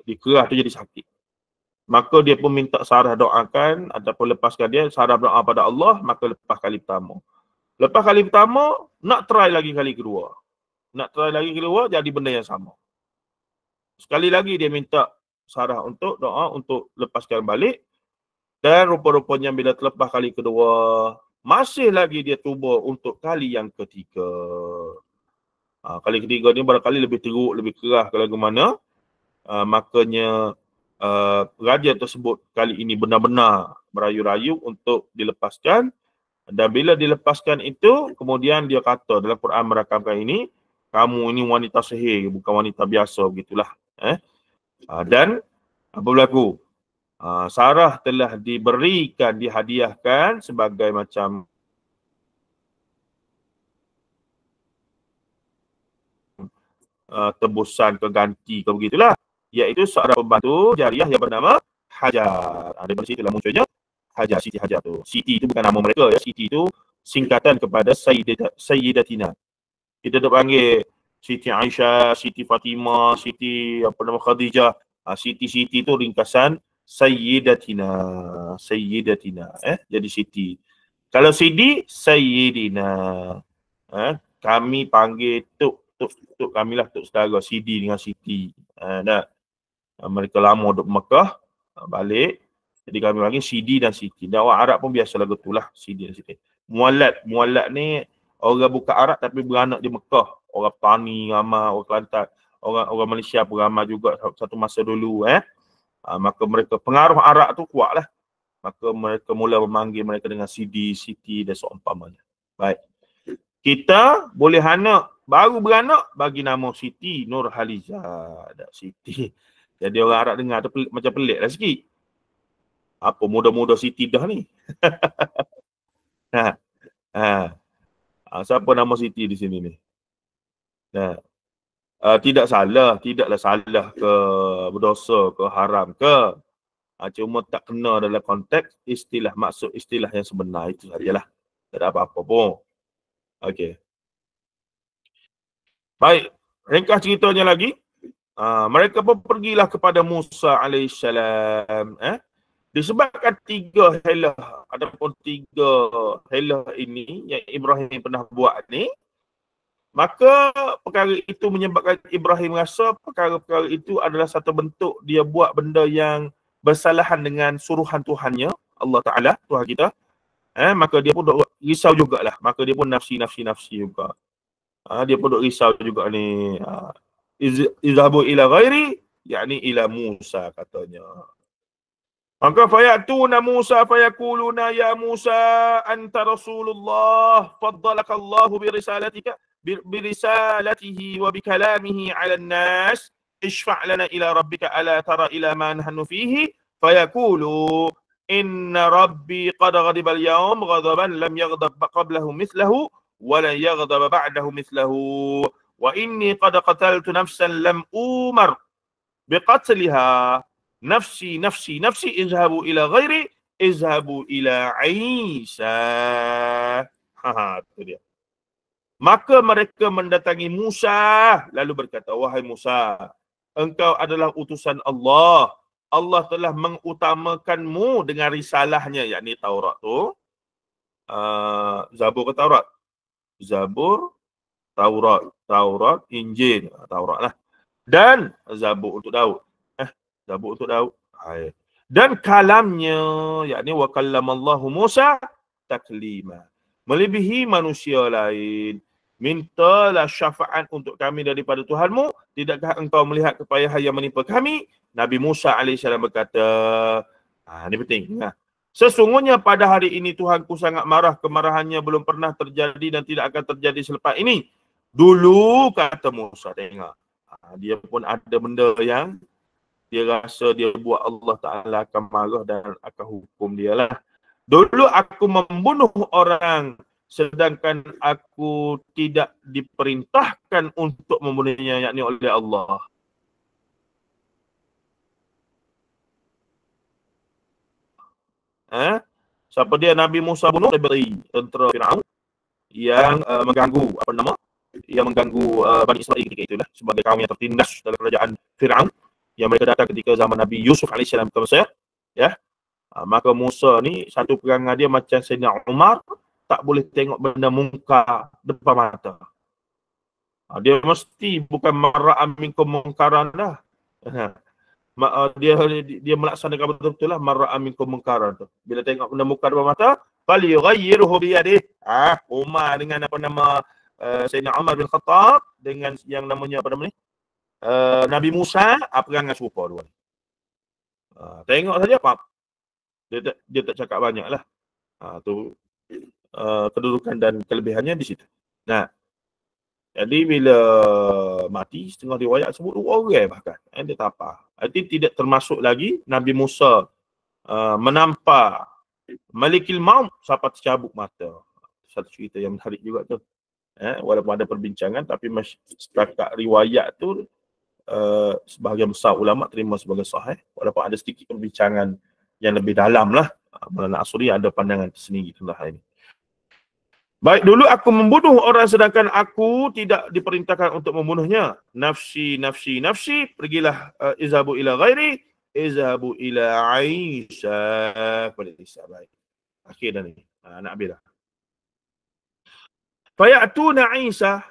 Speaker 1: Dikerah tu jadi sakit. Maka dia pun minta Sarah doakan ataupun lepaskan dia. Sarah berdoa pada Allah, maka lepas kali pertama. Lepas kali pertama, nak try lagi kali kedua. Nak try lagi kedua, jadi benda yang sama. Sekali lagi dia minta Sarah untuk doa untuk lepaskan balik. Dan rupa-rupanya bila terlepas kali kedua, masih lagi dia cuba untuk kali yang ketiga. Kali ketiga ni barangkali lebih teruk, lebih keras ke lagu mana. Makanya raja tersebut kali ini benar-benar merayu-rayu untuk dilepaskan. Dan bila dilepaskan itu, kemudian dia kata dalam Quran merakamkan ini, kamu ini wanita sihir, bukan wanita biasa, begitulah. Dan apa berlaku? Sarah telah dihadiahkan sebagai macam tebusan ke ganti ke begitulah, iaitu seorang pembantu jariah yang bernama Hajar. Daripada situ lah munculnya Hajar, Siti Hajar tu. Siti itu bukan nama mereka ya, Siti itu singkatan kepada Sayyidatina. Kita dah panggil Siti Aisyah, Siti Fatimah, Siti Khadijah. Siti itu ringkasan Sayyidatina. Jadi Siti. Kalau Sidi, Sayyidina. Kami panggil Tuk kami lah, Tuk saudara Sidi dengan Siti. Mereka lama duduk Mekah, balik. Jadi kami panggil Sidi dan Siti. Dan orang Arab pun biasalah betulah Sidi dan Siti. Mualad ni orang bukan Arab tapi beranak di Mekah. Orang Tani ramai, orang Kelantan, orang Malaysia pun ramai juga satu masa dulu. Maka mereka, pengaruh Arab tu kuat lah. Maka mereka mula memanggil mereka dengan Sidi, Siti dan seumpamanya. Baik. Kita boleh anak, baru beranak, bagi nama Siti Nurhalizah. Siti. Jadi orang Arab dengar tu macam pelik lah sikit. Apa muda-muda Siti dah ni? Siapa nama Siti di sini ni? Nah, tidaklah salah ke berdosa ke haram ke. Cuma tak kena dalam konteks maksud istilah yang sebenar itu sajalah. Tak ada apa-apa pun. Okey. Baik, ringkas ceritanya lagi. Mereka pun pergilah kepada Musa alaihissalam. Disebabkan 3 helah ataupun 3 helah ini yang Ibrahim pernah buat ni, maka perkara itu menyebabkan Ibrahim rasa perkara-perkara itu adalah satu bentuk dia buat benda yang bersalahan dengan suruhan Tuhannya, Allah Ta'ala, Tuhan kita. Maka dia pun duk risau jugalah. Maka dia pun nafsi juga. Dia pun duk risau juga ni. Izhabu ila ghairi, yakni ila Musa katanya. Maka fayatuna Musa fayakuluna ya Musa anta Rasulullah faddalakallahu birisalatihi wa bikalamihi 'ala an-nas ishfa' lana ila rabbika ala tara ila ma nahnu fihi fayaqulu inna rabbi qad ghadiba al-yawm ghadaban lam yaghdab qablahu mithlahu wa la yaghdab ba'dahu mithlahu wa inni qad qataltu nafsan lam umar biqatliha nafsi izhabu ila ghairi izhabu ila Isa. Itu dia. Maka mereka mendatangi Musa lalu berkata, wahai Musa, engkau adalah utusan Allah. Allah telah mengutamakanmu dengan risalahnya, yakni Taurat tu. Zabur ke Taurat? Zabur, Taurat, Injil, Taurat lah. Dan Zabur untuk Daud. Zabur untuk Daud. Dan kalamnya, yakni wa kallamallahu Musa taklima. Melebihi manusia lain. Mintalah syafaat untuk kami daripada Tuhanmu. Tidakkah engkau melihat kepayahan yang menimpa kami? Nabi Musa AS berkata, ini penting. Sesungguhnya pada hari ini Tuhanku sangat marah. Kemarahannya belum pernah terjadi dan tidak akan terjadi selepas ini. Dulu kata Musa, tengok. Dia pun ada benda yang dia rasa dia buat Allah Ta'ala akan marah dan akan hukum dia lah. Dulu aku membunuh orang sedangkan aku tidak diperintahkan untuk membunuhnya, yakni oleh Allah. Siapa dia Nabi Musa bunuh? Tentera Firaun yang mengganggu, yang mengganggu Bani Israel ketika itulah, sebagai kaum yang tertindas dalam kerajaan Firaun. Yang mereka datang ketika zaman Nabi Yusuf AS ke Mesir, ya. Maka Musa ni satu perangai dia macam Sayyidina Umar, tak boleh tengok benda mungkar depan mata. Dia mesti bukan marra'an minkum mungkaran dah. Dia melaksanakan betul-betul lah marra'an minkum mungkaran tu. Bila tengok benda mungkar depan mata, falyughayyirhu biyadihi. Umar dengan Sayyidina Umar bin Khattab dengan yang namanya Nabi Musa, perangai serupa dua. Tengok saja, Pak. Dia tak cakap banyak lah. Tu kedudukan dan kelebihannya di situ. Nah, jadi bila mati, setengah riwayat sebut 2 orang bahkan. Dia tak apa. Arti tidak termasuk lagi Nabi Musa menampak Malikil Maut sampai tercabut mata. Satu cerita yang menarik juga tu. Walaupun ada perbincangan, tapi setakat riwayat tu sebahagian besar ulama terima sebagai sahih, walaupun ada sedikit perbincangan yang lebih dalam lah. Maulana Asuri ada pandangan tersendiri tentang hal ini. Baik, dulu aku membunuh orang sedangkan aku tidak diperintahkan untuk membunuhnya. Nafsi, pergilah izhabu ila ghairi, izhabu ila Isa. Baik. Akhir dah ni. Nak habis dah. Fayatuna Isa.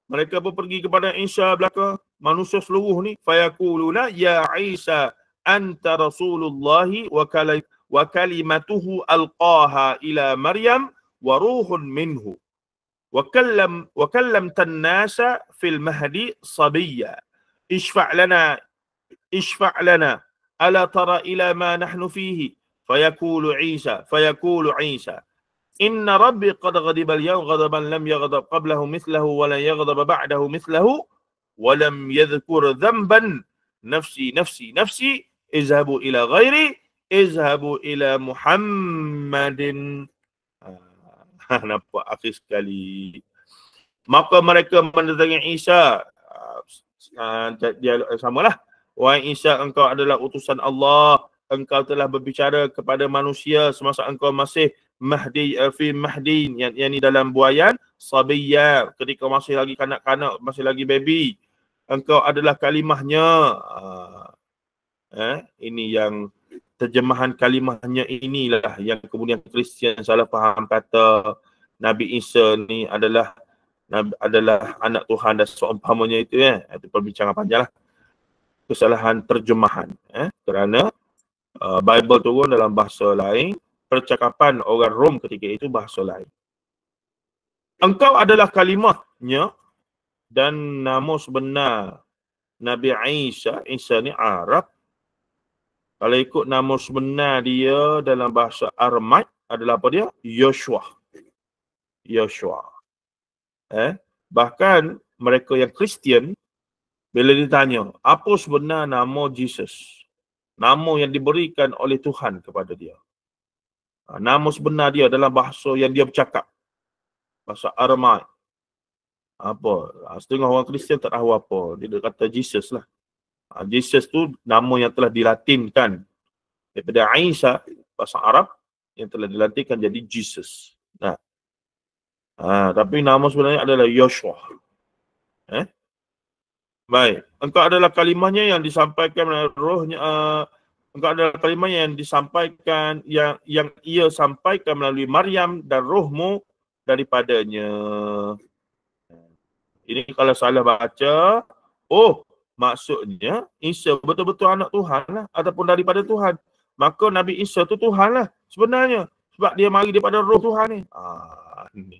Speaker 1: Mereka pun pergi kepada Isa belaka, manusia seluruh ni. Fayaquluna ya Isa anta Rasulullahi wa kalimatuhu alqaha ila Maryam wa ruhun minhu wa kallamta an-nasa fil mahdi sabiyya ishfa' lana ala tara ila ma nahnu fihi fayaqulu Isa inna rabbi qad ghadiba al-yawm ghadaban lam yaghdab qablahu mithlahu wa la yaghdab ba'dahu mithlahu wa lam yadhkur dhanban nafsi izhabu ila ghairi izhabu ila Muhammadin. Nampak akhir sekali. Maka mereka mendatangi Isa. Dialog yang samalah. Wahai Isa, engkau adalah utusan Allah. Engkau telah berbicara kepada manusia semasa engkau masih mahdi fi mahdin, yang ni dalam buayan sabiyya, ketika masih lagi kanak-kanak, masih lagi baby. Engkau adalah kalimahnya. Ini yang terjemahan kalimahnya inilah yang kemudian Kristian salah faham, kata Nabi Isa ni adalah anak Tuhan dan seumpamanya itu. Itu perbincangan panjang lah. Kesalahan terjemahan. Kerana Bible turun dalam bahasa lain, percakapan orang Rom ketika itu bahasa lain. Engkau adalah kalimahnya dan nama sebenar Nabi Isa. Isa ni Arab. Kalau ikut nama sebenar dia dalam bahasa Aramaik adalah apa dia? Yoshua. Bahkan mereka yang Kristian, bila ditanya, apa sebenar nama Jesus? Nama yang diberikan oleh Tuhan kepada dia. Nama sebenar dia dalam bahasa yang dia bercakap. Bahasa Aramaik. Apa? Setengah orang Kristian tak tahu apa. Dia kata Jesus lah. Jesus tu nama yang telah dilatinkan daripada Isa, bahasa Arab, yang telah dilatinkan jadi Jesus. Tapi nama sebenarnya adalah Yoshua. Baik. Engkau adalah kalimahnya yang disampaikan melalui rohnya. Engkau adalah kalimahnya yang disampaikan, yang ia sampaikan melalui Maryam dan rohmu daripadanya. Ini kalau salah baca, maksudnya Isa betul-betul anak Tuhan lah, ataupun daripada Tuhan. Maka Nabi Isa tu Tuhan lah sebenarnya. Sebab dia mari daripada roh Tuhan ni. Ini.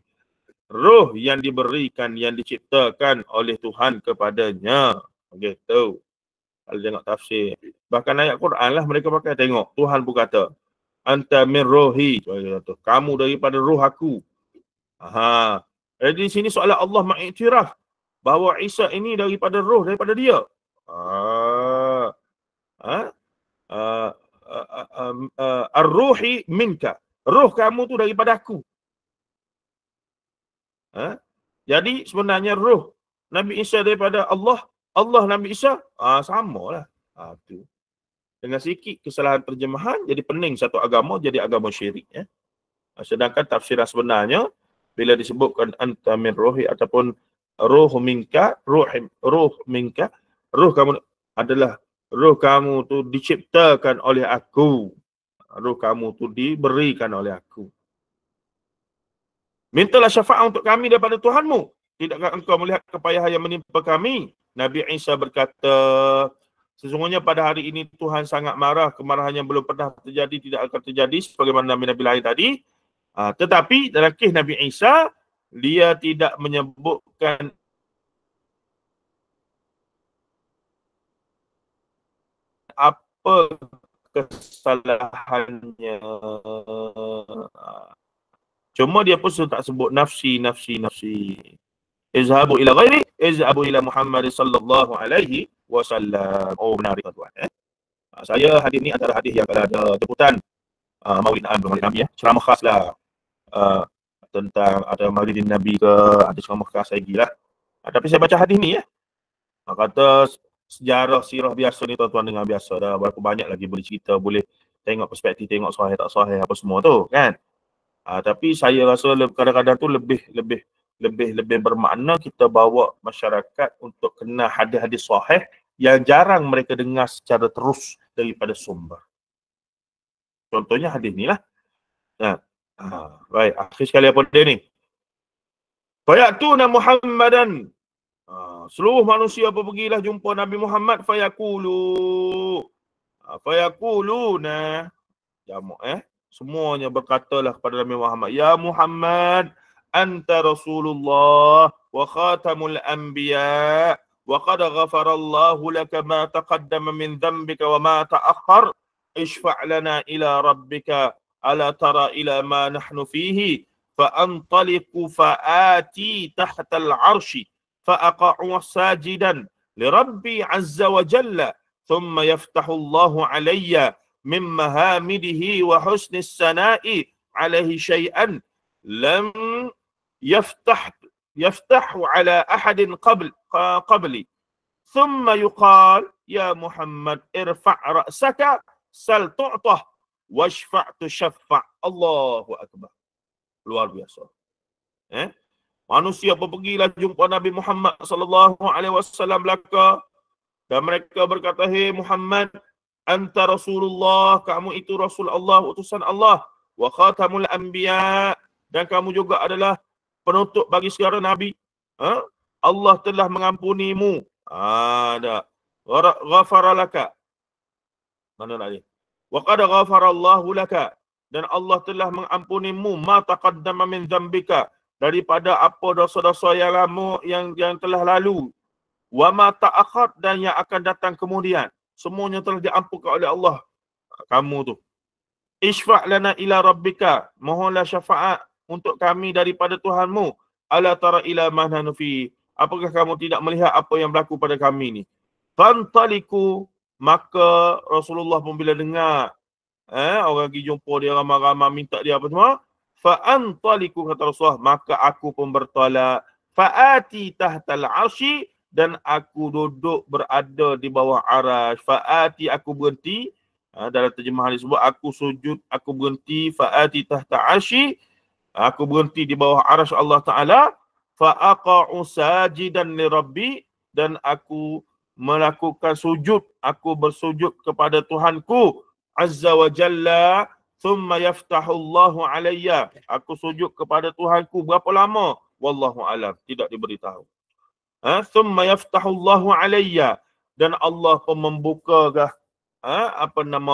Speaker 1: Roh yang diberikan, yang diciptakan oleh Tuhan kepadanya. Begitu. Kalau tengok tafsir. Bahkan ayat Quran lah mereka pakai, tengok. Tuhan pun kata, anta min rohi. Kamu daripada roh aku. Jadi di sini soalan Allah mengiktiraf bahawa Isa ini daripada roh, daripada dia. Ar-ruhi minka. Roh kamu tu daripada aku. Jadi sebenarnya roh Nabi Isa daripada Allah, Allah Nabi Isa, samalah. Tu. Dengan sikit kesalahan terjemahan, jadi pening satu agama jadi agama syirik. Sedangkan tafsiran sebenarnya, bila disebutkan anta min rohi ataupun roh minka, roh minka, roh kamu adalah roh kamu tu diciptakan oleh aku. Roh kamu tu diberikan oleh aku. Mintalah syafaat untuk kami daripada Tuhanmu. Tidakkah engkau melihat kepayahan yang menimpa kami? Nabi Isa berkata, sesungguhnya pada hari ini Tuhan sangat marah. Kemarahan yang belum pernah terjadi tidak akan terjadi sebagaimana Nabi-Nabi lain tadi. Tetapi dalam kisah Nabi Isa, dia tidak menyebutkan apa kesalahannya. Cuma dia pun tak sebut nafsi. Izhabu ila ghairi, izhabu ila Muhammad sallallahu alaihi wasallam. Benar tuan. Saya hadis ni antara hadis yang kalau ada jemputan Maulid Nabi, ceramah khas lah. Tentang ada Maulidin Nabi ke, ada ceramah khas lagi lah. Tapi saya baca hadis ni kata sejarah sirah biasa ni tuan-tuan dengar biasa dah. Berapa banyak lagi boleh cerita, boleh tengok perspektif, tengok sahih tak sahih apa semua tu kan. Tapi saya rasa kadang-kadang tu lebih bermakna kita bawa masyarakat untuk kenal hadis-hadis sahih yang jarang mereka dengar secara terus daripada sumber. Contohnya hadis ni lah. Baik, akhir sekali apa dia ni? Fayatuna Muhammadan. Seluruh manusia pergilah jumpa Nabi Muhammad. Fayakuluna. Jamak semuanya berkatalah kepada Nabi Muhammad, ya Muhammad, anta Rasulullah wa khatamul anbiya wa qad ghafarallahu laka ma taqaddama min dhanbika wa ma ta'akhkhar ishfa' lana ila rabbika ala tara ila ma nahnu fihi fa antaliqu fa'ati tahta al-'arshi fa aqa'u sajidan li rabbi 'azza wa jalla thumma yaftahu Allahu 'alayya min mahamidihi wa husnis sana'i alaihi syai'an lam yaftahu ala ahadin qabli thumma yuqal ya Muhammad irfa' ra'saka sal tu'tah washfa' tushaffa'. Allahu akbar. Luar biasa. Manusia pergilah jumpa Nabi Muhammad sallallahu alaihi wasallam belaka dan mereka berkata, "Hei Muhammad, anta Rasulullah, kamu itu Rasul Allah, utusan Allah, wa khatamul anbiya, dan kamu juga adalah penutup bagi segala nabi. Allah telah mengampunimu." Ada ghafara laka. Mana lagi? Wa qad ghafarallahu laka, dan Allah telah mengampunimu ma taqaddama min dzambika, daripada apa dosa-dosa yang lama yang telah lalu, wa ma ta'akhir, dan yang akan datang kemudian, semuanya telah diampunkan oleh Allah kamu tu. Isfa' lana ila rabbika, mohonlah syafaat untuk kami daripada Tuhanmu. Ala tara ila ma nahnu fi, apakah kamu tidak melihat apa yang berlaku pada kami ni? Fantaliku, maka Rasulullah pun bila dengar orang pergi jumpa dia ramai-ramai minta dia apa semua, fa'antaliku, kata Rasulullah, maka aku pun bertolak. Fa'ati tahtal arsy, dan aku duduk berada di bawah arasy. Fa'ati, aku berhenti. Dalam terjemahan disebut aku sujud, aku berhenti. Fa'ati tahtal arsy, aku berhenti di bawah arasy Allah Ta'ala. Fa'aqa'u sajidan li rabbi, dan aku melakukan sujud, aku bersujud kepada Tuhanku Azza wa Jalla. Thumma yaftahullahu alayya, aku sujud kepada Tuhanku berapa lama? Wallahu alam, tidak diberitahu. Thumma yaftahullahu alayya, dan Allah pun membuka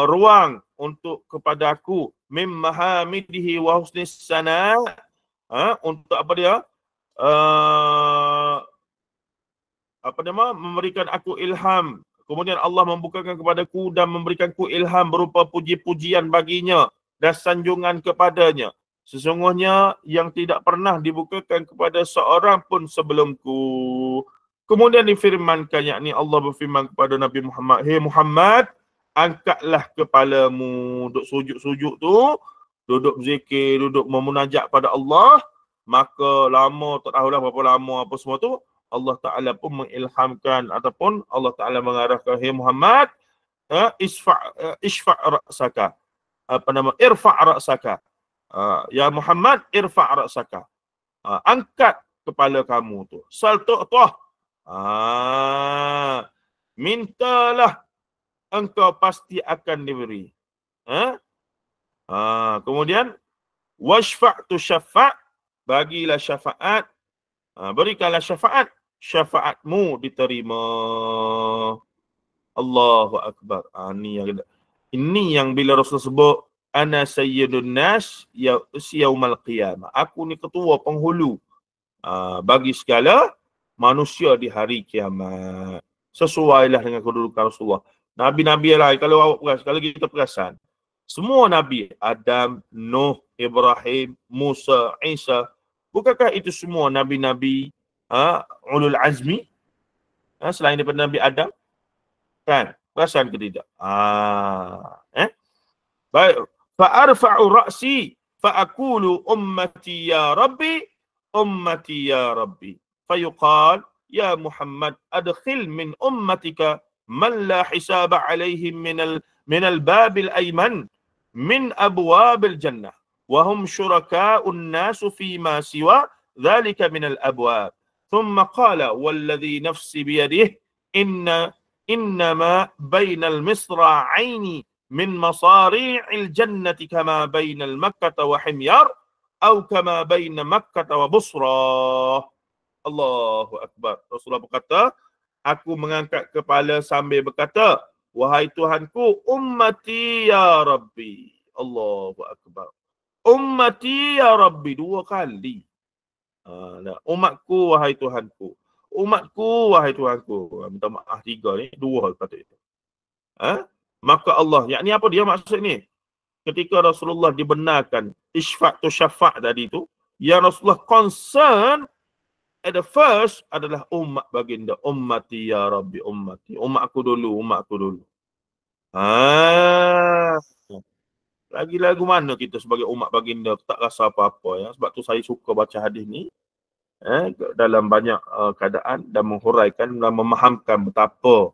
Speaker 1: ruang untuk kepada aku, mim mahamidihi wa husnis sana, untuk apa dia? Memberikan aku ilham. Kemudian Allah membukakan kepadaku dan memberikanku ilham berupa puji-pujian baginya dan sanjungan kepadanya. Sesungguhnya yang tidak pernah dibukakan kepada seorang pun sebelumku. Kemudian difirmankan, yakni Allah berfirman kepada Nabi Muhammad, "Hei Muhammad, angkatlah kepalamu." Duduk sujud-sujud tu, duduk berzikir, duduk memunajat pada Allah. Maka lama, tak tahulah berapa lama apa semua tu, Allah Ta'ala pun mengilhamkan ataupun Allah Ta'ala mengarahkan, "Hei Muhammad, isfa' ra'saka." Irfa' ra'saka. Ya Muhammad, irfa' ra'saka. Angkat kepala kamu tu. Sal tu'tah. Mintalah, engkau pasti akan diberi. Kemudian washfa' tushaffa', bagilah syafaat, berikanlah syafaat, syafaatmu diterima. Allahu akbar. Ini yang bila Rasul sebut, ana sayyidun nas yaumal qiyamah, aku ni ketua penghulu bagi segala manusia di hari kiamat. Sesuailah dengan kedudukan Rasulullah. Nabi-nabi lain, kalau kita perasan, semua Nabi, Adam, Nuh, Ibrahim, Musa, Isa, bukankah itu semua Nabi-Nabi ulul azmi selain daripada Nabi Adam? Kan? Perasan ke tidak? Baik. Fa'arfa'u ra'si fa'akulu ummati ya Rabbi, ummati ya Rabbi. Fayuqal, ya Muhammad, adkhil min ummatika man la hisaba alaihim minal babil ayman min abwabil jannah. Wahum syuraka'un nasu fima siwa dhalika minal abwab. Thumma qala, walladhi nafsi biyadih, innama bainal misra'aini min masari'il jannati kama bainal makkah wa himyar, atau kama bain makkah wa busra. Allahu akbar. Rasulullah berkata, aku mengangkat kepala sambil berkata, wahai Tuhanku, ummati ya Rabbi. Allahu akbar. Ummati ya Rabbi, 2 kali. Umatku, wahai Tuhanku. Umatku, wahai Tuhanku. Minta maaf 3 ni, 2 kata itu. Maka Allah, yakni apa dia maksud ni? Ketika Rasulullah dibenarkan isfa' tu syafa' tadi tu, yang Rasulullah concern at the first adalah umat baginda. Ummati ya Rabbi, ummati. Umatku dulu, umatku dulu. Lagi-lagu mana kita sebagai umat baginda tak rasa apa-apa ya. Sebab tu saya suka baca hadis ni dalam banyak keadaan dan menghuraikan dan memahamkan betapa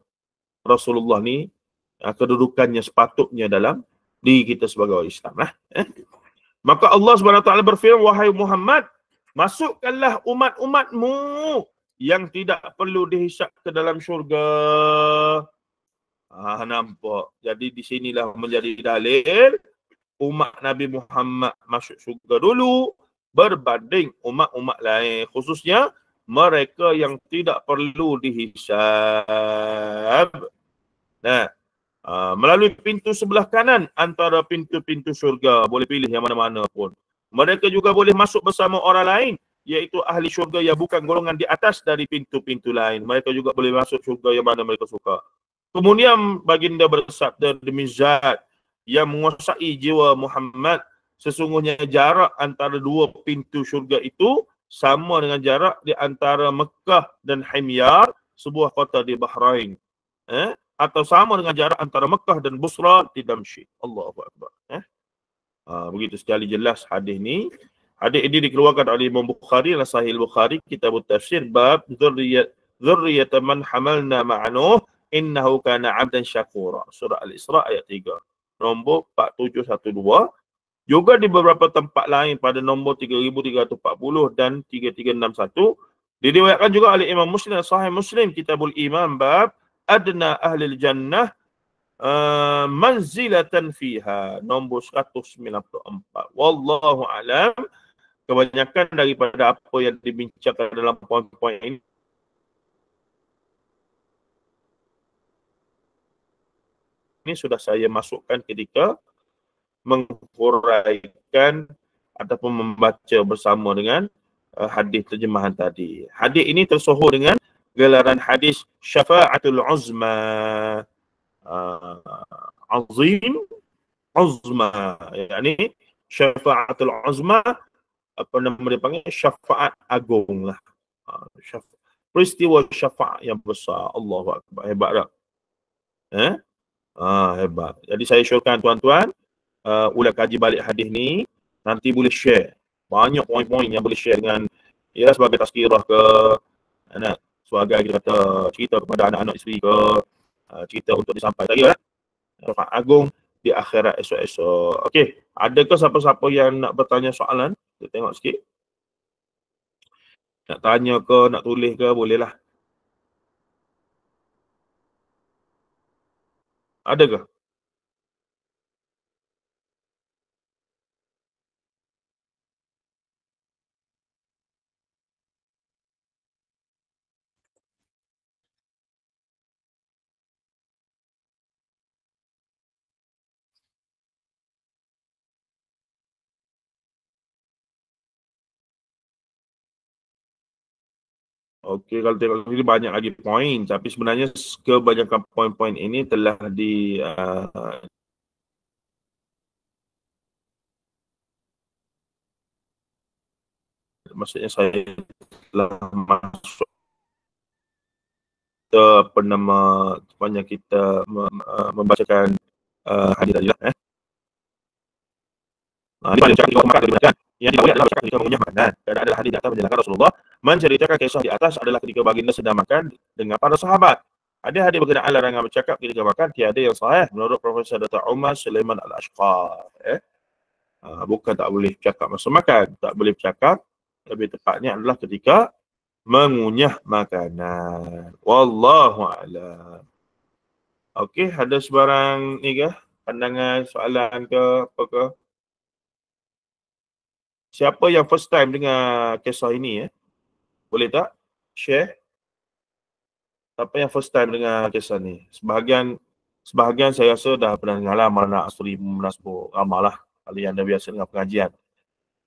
Speaker 1: Rasulullah ni kedudukannya sepatutnya dalam diri kita sebagai orang Islam lah. Maka Allah SWT berfirman, wahai Muhammad, masukkanlah umat-umatmu yang tidak perlu dihisap ke dalam syurga. Nampak. Jadi di sinilah menjadi dalil umat Nabi Muhammad masuk syurga dulu berbanding umat-umat lain, khususnya mereka yang tidak perlu dihisab. Nah, melalui pintu sebelah kanan antara pintu-pintu syurga, boleh pilih yang mana-mana pun. Mereka juga boleh masuk bersama orang lain, iaitu ahli syurga yang bukan golongan di atas dari pintu-pintu lain. Mereka juga boleh masuk syurga yang mana mereka suka. Kemudian baginda bersabda, demi zat yang menguasai jiwa Muhammad, sesungguhnya jarak antara dua pintu syurga itu sama dengan jarak di antara Mekah dan Himyar, sebuah kota di Bahrain. Atau sama dengan jarak antara Mekah dan Busra di Damsyik. Allahu Akbar. Begitu sekali jelas hadis ni. Hadis ini dikeluarkan oleh Imam Bukhari dalam Sahih Bukhari, kitab tafsir, bab dzurriyyat man hamalna ma'anuh innahu kana 'abdan syakura. Surah Al-Isra ayat 3. Nombor 4712. Juga di beberapa tempat lain pada nombor 3340 dan 3361. Diriwayatkan juga oleh Imam Muslim, Sahih Muslim, Kitabul Iman, bab adna ahlil jannah manzilatan fiha, nombor 194. Wallahu alam. Kebanyakan daripada apa yang dibincangkan dalam poin-poin ini sudah saya masukkan ketika menghuraikan ataupun membaca bersama dengan hadis terjemahan tadi. Hadis ini tersohor dengan gelaran hadis syafa'atul uzma. Azim, uzma. Yani syafa'atul uzma, apa nama dia panggil, syafaat agung lah. Peristiwa syafaat yang besar. Allahu Akbar. Hebat tak? Hebat. Jadi saya syorkan tuan-tuan, ulang kaji balik hadis ni, nanti boleh share. Banyak poin-poin yang boleh share dengan, ya, sebagai tazkirah ke, sebagai kita kata cerita kepada anak-anak isteri ke, cerita untuk disampaikan lagi lah. Syafaat agung di akhirat esok-esok. Okey, adakah siapa-siapa yang nak bertanya soalan? Kita tengok sikit. Nak tanya ke, nak tulis ke, bolehlah. Adakah? Okey, kalau tengok sini banyak lagi poin, tapi sebenarnya kebanyakan poin-poin ini telah maksudnya saya telah masuk ke apa nama, sepanjang kita membacakan hadis tadi lah. Ini pada cakap makan diberikan. Yang tidak boleh adalah bercakap ketika mengunyah makanan. Dan adalah hadis di atas menjelaskan Rasulullah menceritakan kisah di atas adalah ketika baginda sedang makan dengan para sahabat. Ada hadis berkenaan larangan bercakap ketika makan, tiada yang sahih menurut Profesor Dr. Umar Sulaiman Al-Ashqar. Bukan tak boleh bercakap masa makan, tak boleh bercakap, lebih tepatnya adalah ketika mengunyah makanan. Wallahu a'lam. Okey, ada sebarang ni ke? Pandangan, soalan ke, apa ke? Siapa yang first time dengar kisah ini, boleh tak share? Siapa yang first time dengar kisah ni? Sebahagian saya rasa dah pernah dengar lah, mana Asri Munasbo, ramai lah kalian dah biasa dengar pengajian.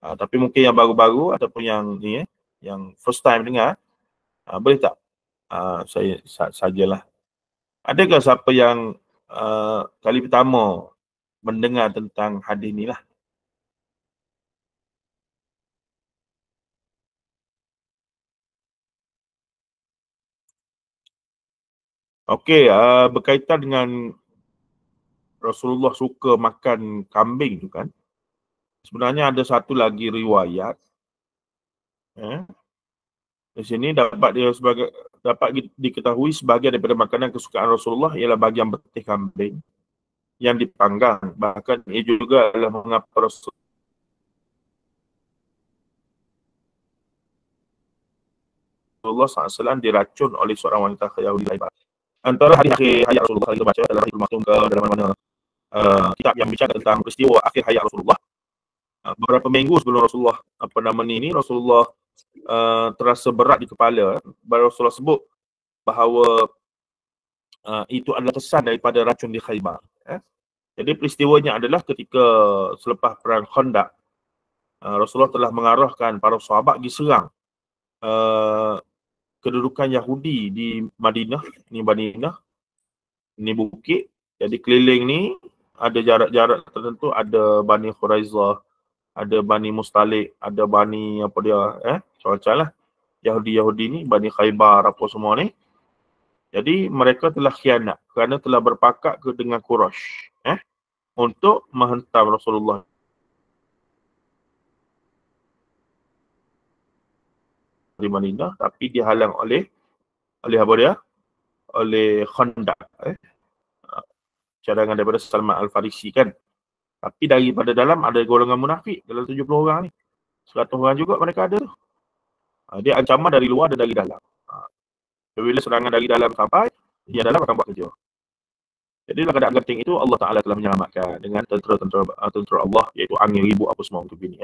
Speaker 1: Tapi mungkin yang baru-baru ataupun yang ni, yang first time dengar, boleh tak saya sajalah. Adakah siapa yang kali pertama mendengar tentang hadis ni lah? Okey, berkaitan dengan Rasulullah suka makan kambing tu kan, sebenarnya ada satu lagi riwayat di sini dapat diketahui sebagian daripada makanan kesukaan Rasulullah ialah bahagian betih kambing yang dipanggang. Bahkan ia juga adalah mengapa Rasulullah SAW diracun oleh seorang wanita Yahudi Khaybar. Antara hari-hari hayat Rasulullah kita baca dalam Hadis Maktum ke dalam mana kitab yang bicara tentang peristiwa akhir hayat Rasulullah. Beberapa minggu sebelum Rasulullah Rasulullah terasa berat di kepala. Baru Rasulullah sebut bahawa itu adalah kesan daripada racun di Khaybar. Jadi peristiwanya adalah ketika selepas perang Khandaq, Rasulullah telah mengarahkan para sahabat pergi serang kedudukan Yahudi di Madinah, ni bukit. Jadi keliling ni ada jarak-jarak tertentu, ada Bani Khuraizah, ada Bani Mustalik, ada Bani apa dia, macam-macam lah. Yahudi ni, Bani Khaybar apa semua ni. Jadi mereka telah khianat kerana telah berpakat dengan Quraisy untuk menghentam Rasulullah di Madinah, tapi dihalang oleh apa dia? Oleh Khandaq. Cadangan daripada Salman Al-Farisi kan. Tapi daripada dalam ada golongan munafik dalam 70 orang ni. 100 orang juga mereka ada tu. Dia ancaman dari luar dan dari dalam. Bila serangan dari dalam sampai, dia dalam akan buat kerja. Jadi dalam keadaan genting itu Allah Ta'ala telah menyelamatkan dengan tentera Allah, iaitu angin ribut apa semua untuk ini.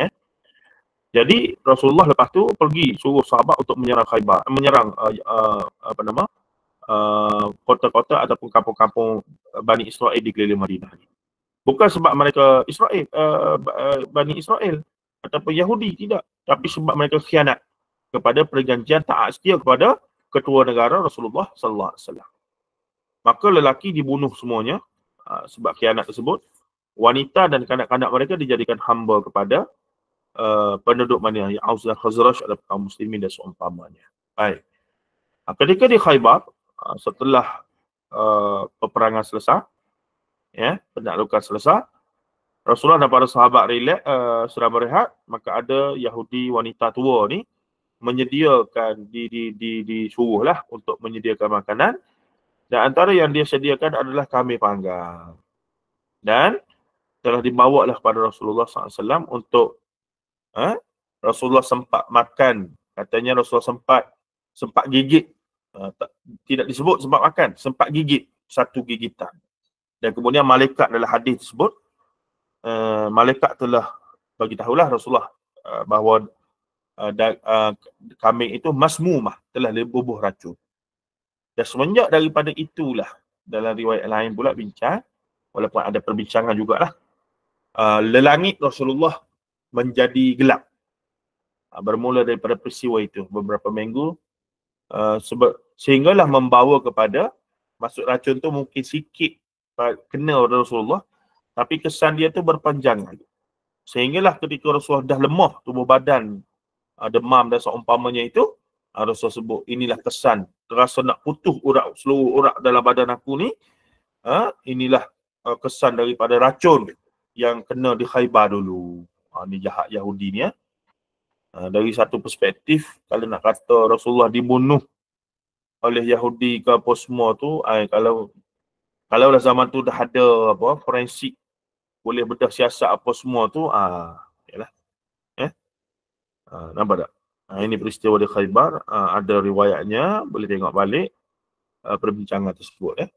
Speaker 1: Jadi Rasulullah lepas tu pergi suruh sahabat untuk menyerang Khaybar, menyerang kota-kota ataupun kampung-kampung Bani Israel di keliling Madinah. Bukan sebab mereka Bani Israel ataupun Yahudi, tidak. Tapi sebab mereka khianat kepada perjanjian taat setia kepada ketua negara Rasulullah sallallahu alaihi wasallam. Maka lelaki dibunuh semuanya sebab khianat tersebut. Wanita dan kanak-kanak mereka dijadikan hamba kepada penduduk Madinah, Aus dan Khazraj adalah kaum muslimin dan seumpamanya. Baik. Ketika di Khaybar, setelah peperangan selesai, penaklukan selesai, Rasulullah dan para sahabat sudah berehat, maka ada Yahudi wanita tua ni menyediakan disuruhlah untuk menyediakan makanan, dan antara yang dia sediakan adalah kambing panggang. Dan telah dibawa lah kepada Rasulullah SAW untuk Rasulullah sempat makan. Katanya Rasulullah sempat gigit. Tidak disebut sempat makan, sempat gigit satu gigitan. Dan kemudian malaikat dalam hadis tersebut, malaikat telah bagi tahulah Rasulullah bahawa kambing itu masmumah, telah dibubuh racun. Dan semenjak daripada itulah, dalam riwayat lain pula bincang, walaupun ada perbincangan jugalah, langit Rasulullah menjadi gelap. Bermula daripada peristiwa itu beberapa minggu, sehinggalah membawa kepada masuk racun tu mungkin sikit kena Rasulullah, tapi kesan dia tu berpanjangan. Sehinggalah ketika Rasulullah dah lemah tubuh badan, demam dan seumpamanya itu, Rasulullah sebut inilah kesan, terasa nak putus seluruh urat dalam badan aku ni. Inilah kesan daripada racun yang kena di Khaybar dulu. Ni jahat Yahudi ni. Dari satu perspektif, kalau nak kata Rasulullah dibunuh oleh Yahudi ke apa semua tu, kalau dah zaman tu dah ada forensik, boleh bedah siasat apa semua tu, yalah. Nampak tak? Ini peristiwa di Khaybar, ada riwayatnya, boleh tengok balik perbincangan tersebut.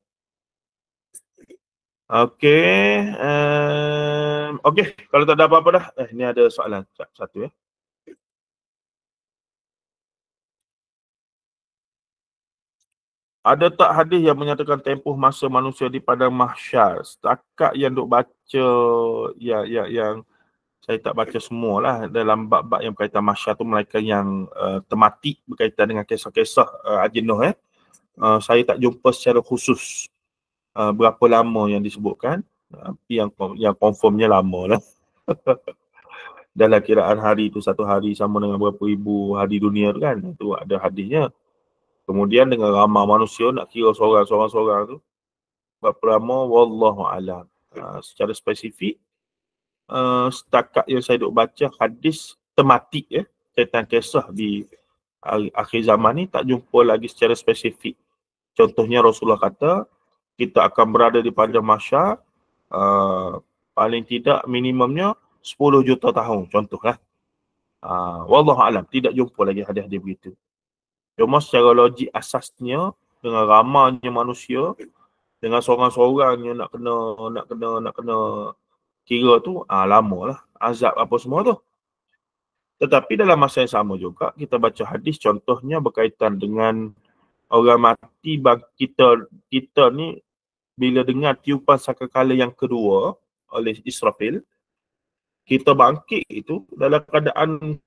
Speaker 1: Okey, kalau tak ada apa-apa dah, ni ada soalan satu . Ada tak hadis yang menyatakan tempoh masa manusia di padang mahsyar? Setakat yang duk baca, yang saya tak baca semualah dalam bab-bab yang berkaitan mahsyar tu, melainkan yang tematik berkaitan dengan kisah-kisah Haji Nuh. Saya tak jumpa secara khusus berapa lama yang disebutkan. Tapi yang confirmnya lama lah. Dalam kiraan hari tu, satu hari sama dengan berapa ribu hari dunia tu kan, itu ada hadisnya. Kemudian dengan ramai manusia nak kira seorang tu berapa lama, wallahu alam. secara spesifik, setakat yang saya duk baca hadis tematik ya, tentang kisah di akhir zaman ni tak jumpa lagi secara spesifik. Contohnya Rasulullah kata kita akan berada di padang mahsyar paling tidak minimumnya 10 juta tahun, contohlah. Wallahu alam, tidak jumpa lagi hadis-hadis begitu. Cuma secara logik asasnya, dengan ramainya manusia, dengan seorang-seorang yang nak kena kira tu, lama lah azab apa semua tu. Tetapi dalam masa yang sama juga kita baca hadis, contohnya berkaitan dengan orang mati. Kita ni bila dengar tiupan sangkakala yang kedua oleh Israfil, kita bangkit itu dalam keadaan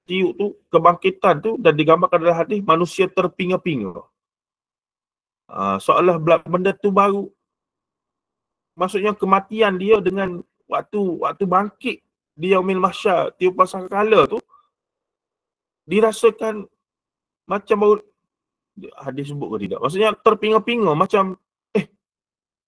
Speaker 1: tiup tu, kebangkitan tu, dan digambarkan dalam hadis manusia terpinga-pinga. Seolah benda tu baru. Maksudnya kematian dia dengan waktu bangkit di Yaumil Mahsyar, tiupan sangkakala tu dirasakan macam baru. Hadis sebut ke tidak? Maksudnya terpinga-pinga macam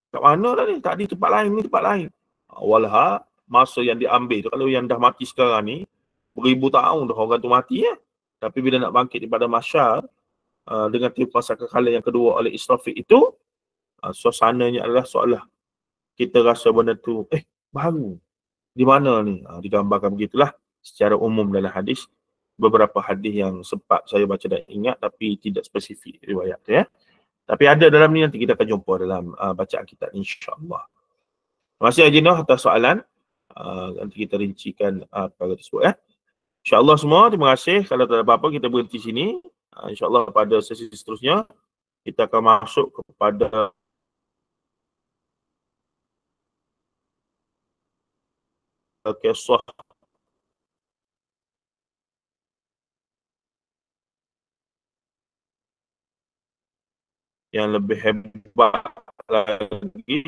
Speaker 1: kat mana dah ni? Tak di tempat lain, ni tempat lain. Walha masa yang diambil tu, kalau yang dah mati sekarang ni beribu tahun dah orang tu mati ya. Tapi bila nak bangkit daripada mahsyar dengan tiupan sangkakala yang kedua oleh Israfil itu, suasananya adalah seolah kita rasa benda tu baru. Di mana ni? Digambarkan begitulah secara umum dalam hadis. Beberapa hadis yang sempat saya baca dan ingat tapi tidak spesifik riwayat tu ya. Tapi ada dalam ni, nanti kita akan jumpa dalam bacaan kita insya-Allah. Terima kasih Ajinah atas soalan. Nanti kita rincikan perkara tersebut ya. InsyaAllah semua, terima kasih. Kalau tak ada apa-apa, kita berhenti sini. InsyaAllah pada sesi seterusnya, kita akan masuk kepada kisah yang lebih hebat lagi,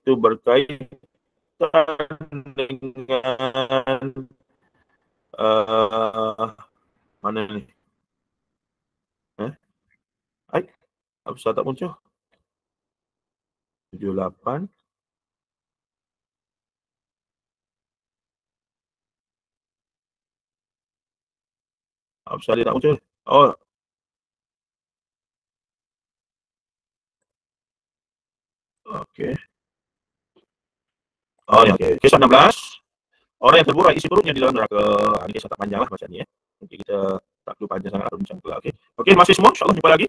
Speaker 1: itu berkaitan dengan mana ni? Apa sahaja tak muncul? 78. Apa sahaja tak muncul? Oh. Okey. Oh ya, okey. Kisah 16. Orang yang terburai isi perutnya di dalam neraka. Ini kisah tak panjang lah macam ni ya. Mungkin kita tak perlu panjang sangat bincang pula. Okey. Okey, terima kasih semua. InsyaAllah jumpa lagi.